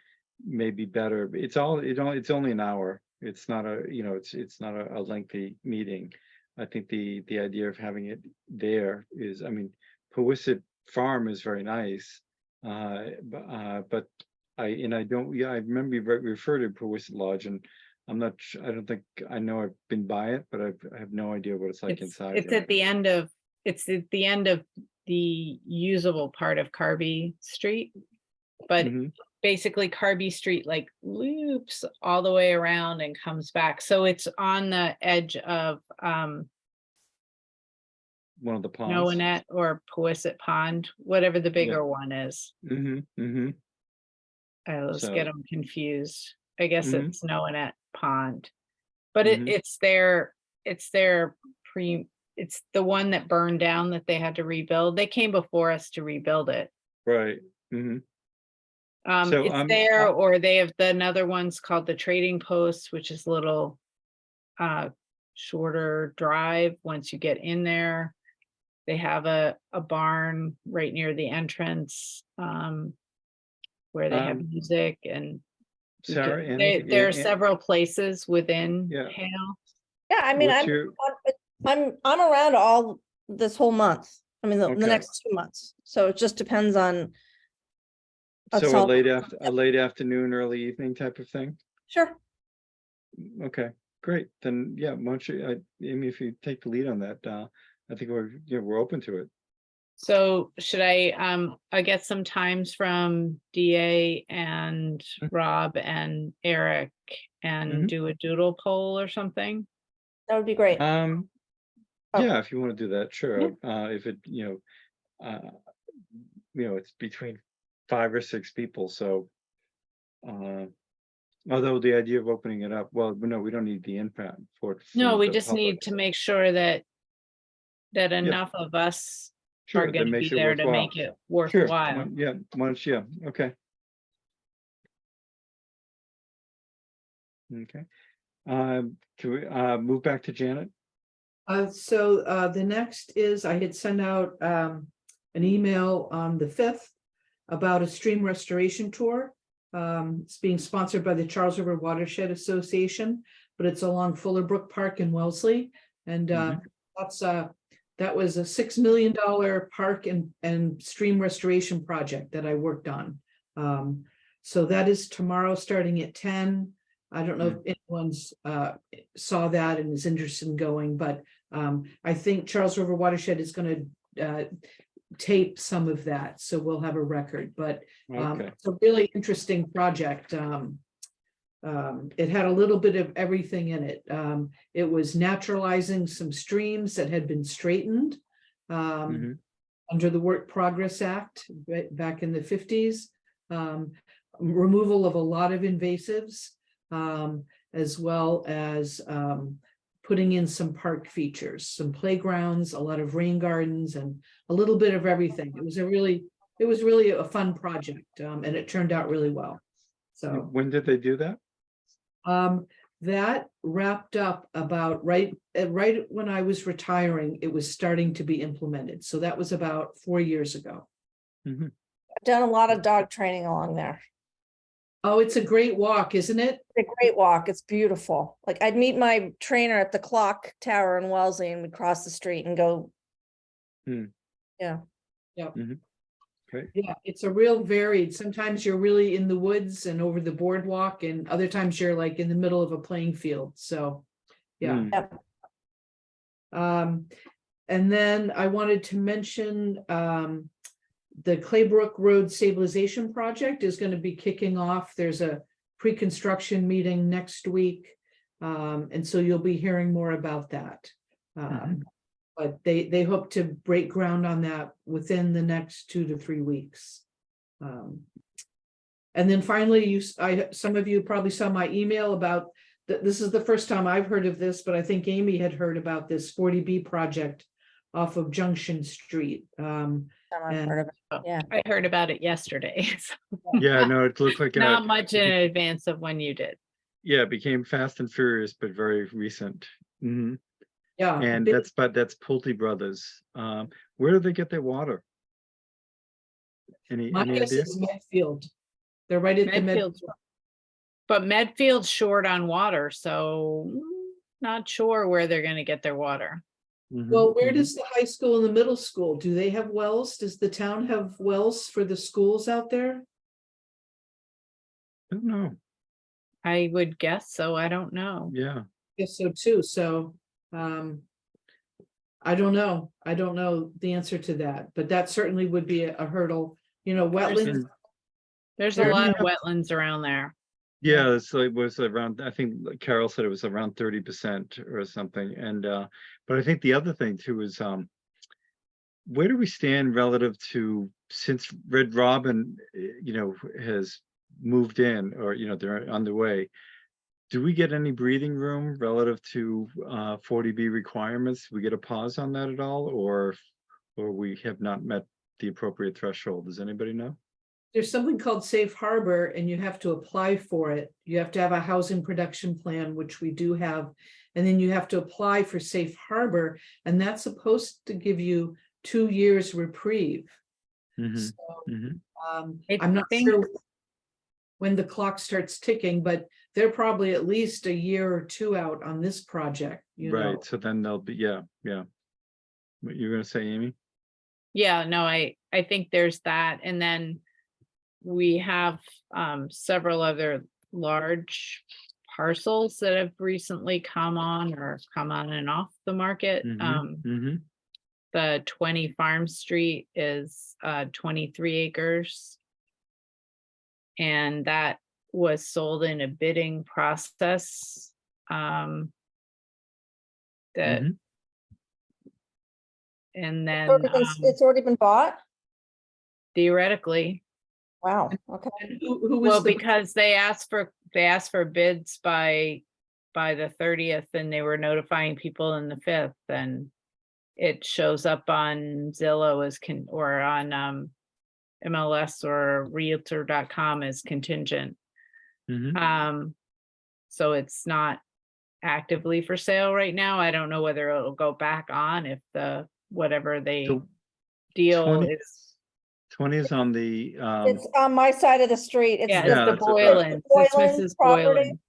may be better. It's only an hour. It's not it's not a lengthy meeting. I think the idea of having it there is, I mean, Powasset Farm is very nice. But I remember you referred to Powasset Lodge, and I'm not, I don't think, I know I've been by it, but I have no idea what it's like inside. It's at the end of the usable part of Carby Street. But Mhm. basically Carby Street like loops all the way around and comes back. So it's on the edge of One of the ponds. Noanette or Powasset Pond, whatever the bigger Yeah. one is. Mm-hmm. I always So- get them confused. I guess Mhm. it's Noanette Pond. But Mhm. it's the one that burned down that they had to rebuild. They came before us to rebuild it. Right. Mm-hmm. So, It's there, or they have another one's called the Trading Post, which is a little shorter drive once you get in there. They have a barn right near the entrance where they have music and Sarah, there are several places within Yeah. Hale. Yeah, I mean, What's I'm around all this whole month. I mean, the Okay. next 2 months. So it just depends on. That's So all. a late afternoon, early evening type of thing? Sure. Okay, great. Then, yeah, why don't you, Amy, if you take the lead on that, I think we're open to it. So should I get some times from DA and Rob and Eric and Mhm. do a doodle poll or something? That would be great. Oh. Yeah, if you want to do that, sure. If it, it's between 5 or 6 people, so. Although the idea of opening it up, well, no, we don't need the impact for. No, we the just need public, to so- make sure that enough of us Sure, are that gonna makes be it there to worthwhile. make it Sure, worthwhile. yeah, okay. Okay. Can we move back to Janet? So the next is I had sent out an email on the 5th about a stream restoration tour. It's being sponsored by the Charles River Watershed Association, but it's along Fuller Brook Park in Wellesley. And that was a $6 million park and stream restoration project that I worked on. So that is tomorrow starting at 10. I don't know if anyone's saw that and is interested in going, but I think Charles River Watershed is going to tape some of that, so we'll have a record, but Okay. it's a really interesting project. It had a little bit of everything in it. It was naturalizing some streams that had been straightened Mhm. under the Work Progress Act back in the 50s. Removal of a lot of invasives, as well as putting in some park features, some playgrounds, a lot of rain gardens, and a little bit of everything. It was really a fun project, and it turned out really well. So When did they do that? that wrapped up about right when I was retiring, it was starting to be implemented. So that was about 4 years ago. Mhm. I've done a lot of dog training along there. Oh, it's a great walk, isn't it? It's a great walk. It's beautiful. Like I'd meet my trainer at the clock tower in Wellesley and we'd cross the street and go. Hmm. Yeah. Yeah, it's a real varied. Sometimes you're really in the woods and over the boardwalk, and other times you're like in the middle of a playing field. So, yeah. Mm. Yep. And then I wanted to mention the Claybrook Road Stabilization Project is going to be kicking off. There's a pre-construction meeting next week. And so you'll be hearing more about that. But they hope to break ground on that within the next 2 to 3 weeks. And then finally, some of you probably saw my email about that. This is the first time I've heard of this, but I think Amy had heard about this 40B project off of Junction Street. I've heard of it. Yeah. I heard about it yesterday. so Yeah, no, it looked like Not much in advance of when you did. yeah, it became fast and furious, but very recent. Mhm. Yeah. And big- that's Pulte Brothers. Where do they get their water? Any My guess idea? is Medfield. They're right at the Medfield's, but Medfield's short on water, so not sure where they're gonna get their water. Mhm, Well, where mhm. does the high school and the middle school, do they have wells? Does the town have wells for the schools out there? I don't know. I would guess so. I don't know. Yeah. Guess so too, so, I don't know. I don't know the answer to that, but that certainly would be a hurdle, wetlands. And- There's Yeah, a lot we of wetlands around there. Yeah, so it was around, I think Carol said it was around 30% or something. And but I think the other thing too is where do we stand relative to, since Red Robin, has moved in, or they're on the way. Do we get any breathing room relative to 40B requirements? Do we get a pause on that at all, or we have not met the appropriate threshold? Does anybody know? There's something called Safe Harbor and you have to apply for it. You have to have a housing production plan, which we do have. And then you have to apply for Safe Harbor, and that's supposed to give you 2 years reprieve. Mhm, So, mhm. I'm not think- sure when the clock starts ticking, but they're probably at least a year or 2 out on this project, Right, so then they'll be, yeah. What you're gonna say, Amy? Yeah, no, I think there's that. And then we have several other large parcels that have recently come on and off the market. Mhm. The 20 Farm Street is 23 acres. And that was sold in a bidding process. That Mhm. and then It's already been bought? theoretically, Wow, okay. And who was well, the, because they asked for bids by the 30th, and they were notifying people in the 5th, and it shows up on Zillow or on MLS or Realtor.com as contingent. Mhm. So it's not actively for sale right now. I don't know whether it'll go back on if whatever they So deal 20 is. 20 is on the It's on my side of the street. It's Yeah, Yeah, it's the that's a- Boylan. It's Boylan's Mrs. property. Boylan.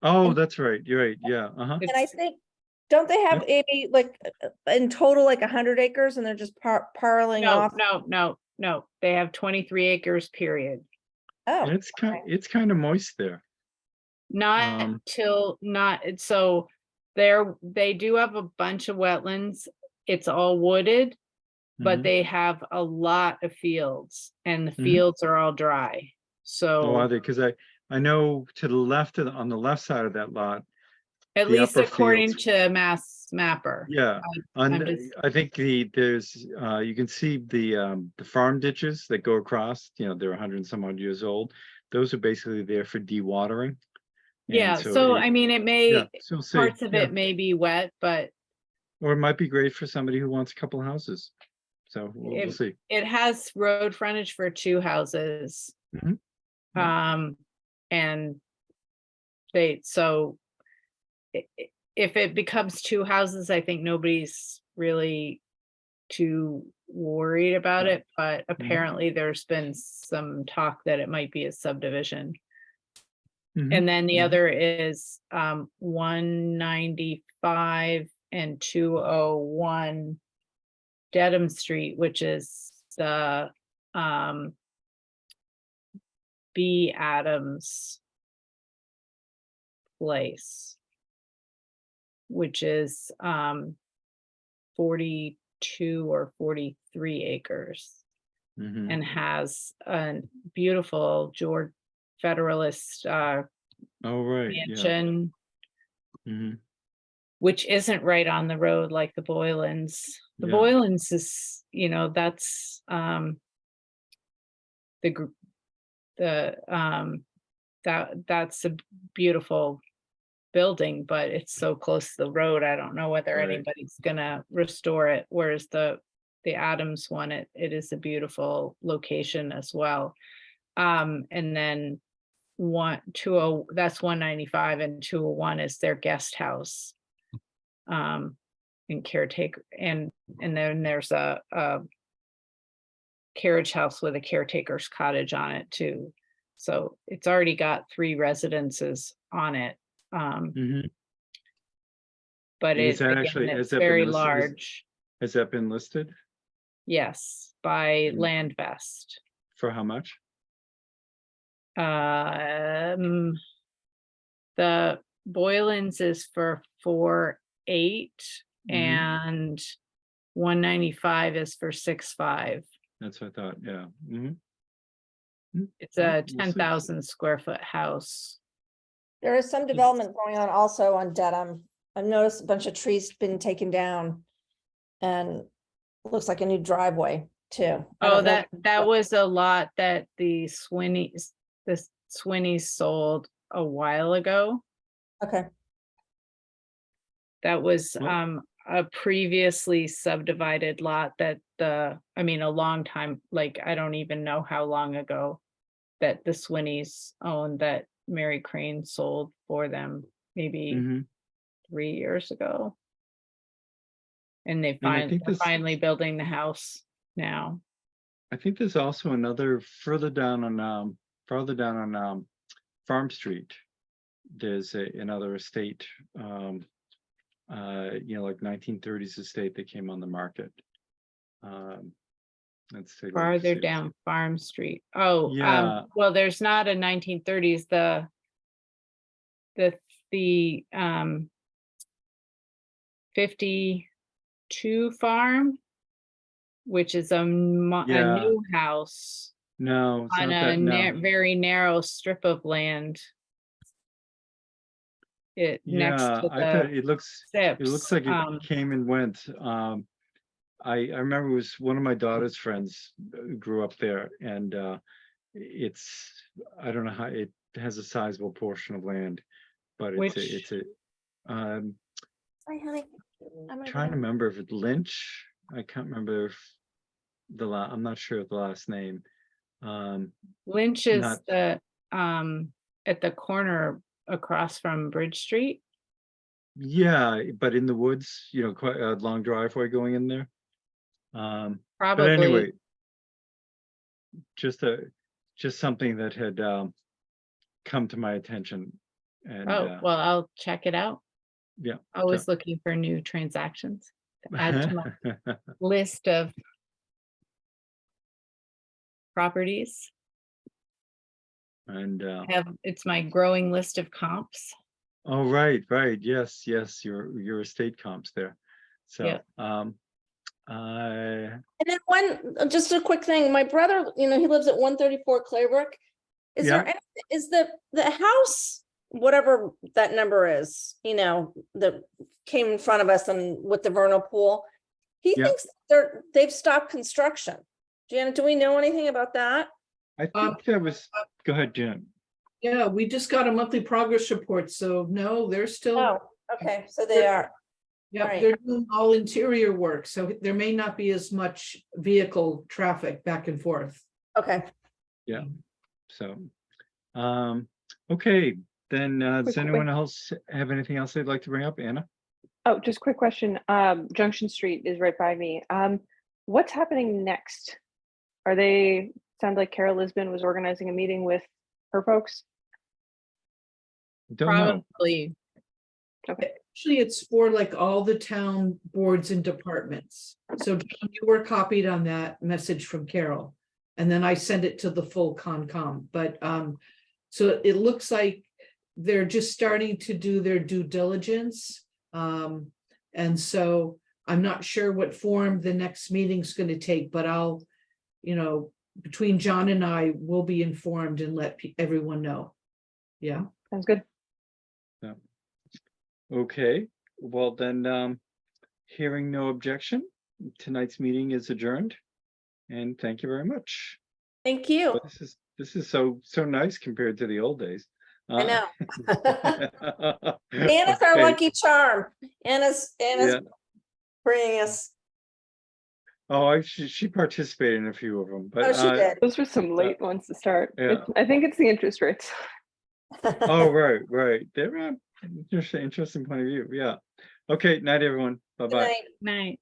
oh, that's right. You're right. Yeah. Uh-huh. And I think, don't they have maybe like in total like 100 acres and they're just parling No, off? no. They have 23 acres, period. Oh, It's kind of moist there. Not so they do have a bunch of wetlands. It's all wooded. but Mhm. they have a lot of fields and the Mhm. fields are all dry. Oh, are So they? Because I know to the left of on the left side of that lot, at the least upper according fields. to Mass Mapper. Yeah, I'm just, I think there's you can see the farm ditches that go across, they're 100 and some odd years old. Those are basically there for dewatering. yeah, And so so I mean, it yeah, may, so see, parts of yeah. it may be wet, but Or it might be great for somebody who wants a couple houses. So we'll it, see. it has road frontage for 2 houses. Mhm. Yeah. And so if it becomes 2 houses, I think nobody's really too worried about Yeah. it, but apparently there's been some talk that it might be a subdivision. Mhm. And then the Mhm. other is 195 and 201 Dedham Street, which is the B. Adams place, which is 42 or 43 acres Mhm. and has a beautiful George Federalist Oh, right, yeah. mansion, Mhm. which isn't right on the road like the Boylans. The Yeah. Boylans is, that's that's a beautiful building, but it's so close to the road. I don't know whether Right. anybody's gonna restore it. Whereas the Adams one, it is a beautiful location as well. And then that's 195 and 201 is their guest house. And caretaker, and then there's a carriage house with a caretaker's cottage on it too. So it's already got 3 residences on it. Mhm. But And is that again, actually, has it's that been very listed? large. Has that been listed? Yes, by Mm. Landvest. For how much? The Boylans is for 4.8 Mhm. and 195 is for 6.5. That's what I thought, yeah. Mhm. It's Well, a we'll see. 10,000 square foot house. There is some development going on also on Dedham. I've noticed a bunch of trees been taken down. And looks like a new driveway too. I Oh, don't know. that was a lot that the Swinneys sold a while ago. Okay, That was Well- a previously subdivided lot that a long time, like I don't even know how long ago that the Swinneys owned, that Mary Crane sold for them, maybe Mhm. 3 years ago. And And I think they're this, finally building the house now. I think there's also another farther down on Farm Street. There's another estate, like 1930s estate that came on the market. Let's take a look, Farther see. down Farm Street. Oh, Yeah. well, there's not a 1930s, the 52 farm, which is a Yeah. new house No, it's on not a that, no. very narrow strip of land. Next Yeah, to I thought the it looks Sips. like it came and went. I remember it was one of my daughter's friends grew up there, and it's, I don't know how, it has a sizable portion of land, but it's a um hi honey. I'm gonna trying to go. remember if it's Lynch. I can't remember if I'm not sure of the last name. Lynch is Not, at the corner across from Bridge Street. yeah, but in the woods, quite a long driveway going in there. But Probably. anyway, just something that had come to my attention, and Oh, well, I'll check it out. yeah. Always looking for new transactions to add to my list of properties. And It's my growing list of comps. oh, right, yes, your estate comps there. So Yeah. And then just a quick thing, my brother, he lives at 134 Claybrook. Is Yeah. there, is the house, whatever that number is, that came in front of us and with the vernal pool? He Yeah. thinks they've stopped construction. Janet, do we know anything about that? I think that was, go ahead, Jen. Yeah, we just got a monthly progress report, so no, they're still, Oh, okay, so they are. yeah, alright. they're doing all interior work, so there may not be as much vehicle traffic back and forth. Okay. So, okay, then, does Quick- anyone else have anything else they'd like to bring up? Anna? Oh, just quick question. Junction Street is right by me. What's happening next? Sounds like Carol Lisbon was organizing a meeting with her folks. Don't know. Probably. Actually, it's for like all the town boards and departments. So John, you were copied on that message from Carol. And then I send it to the full Concom, but so it looks like they're just starting to do their due diligence. And so I'm not sure what form the next meeting's gonna take, but I'll, between John and I, will be informed and let everyone know. Yeah. Sounds good. Okay, well then, hearing no objection, tonight's meeting is adjourned. And thank you very much. Thank you. Well, this is so nice compared to the old days. I know. know. Anna's our lucky charm. Anna's bringing us. Oh, she participated in a few of them, but Oh, she did. Those were some late ones to start. yeah. I think it's the interest rates. Oh, right. They're interesting point of view. Yeah. Okay, night, everyone. Good Bye-bye. night. Night.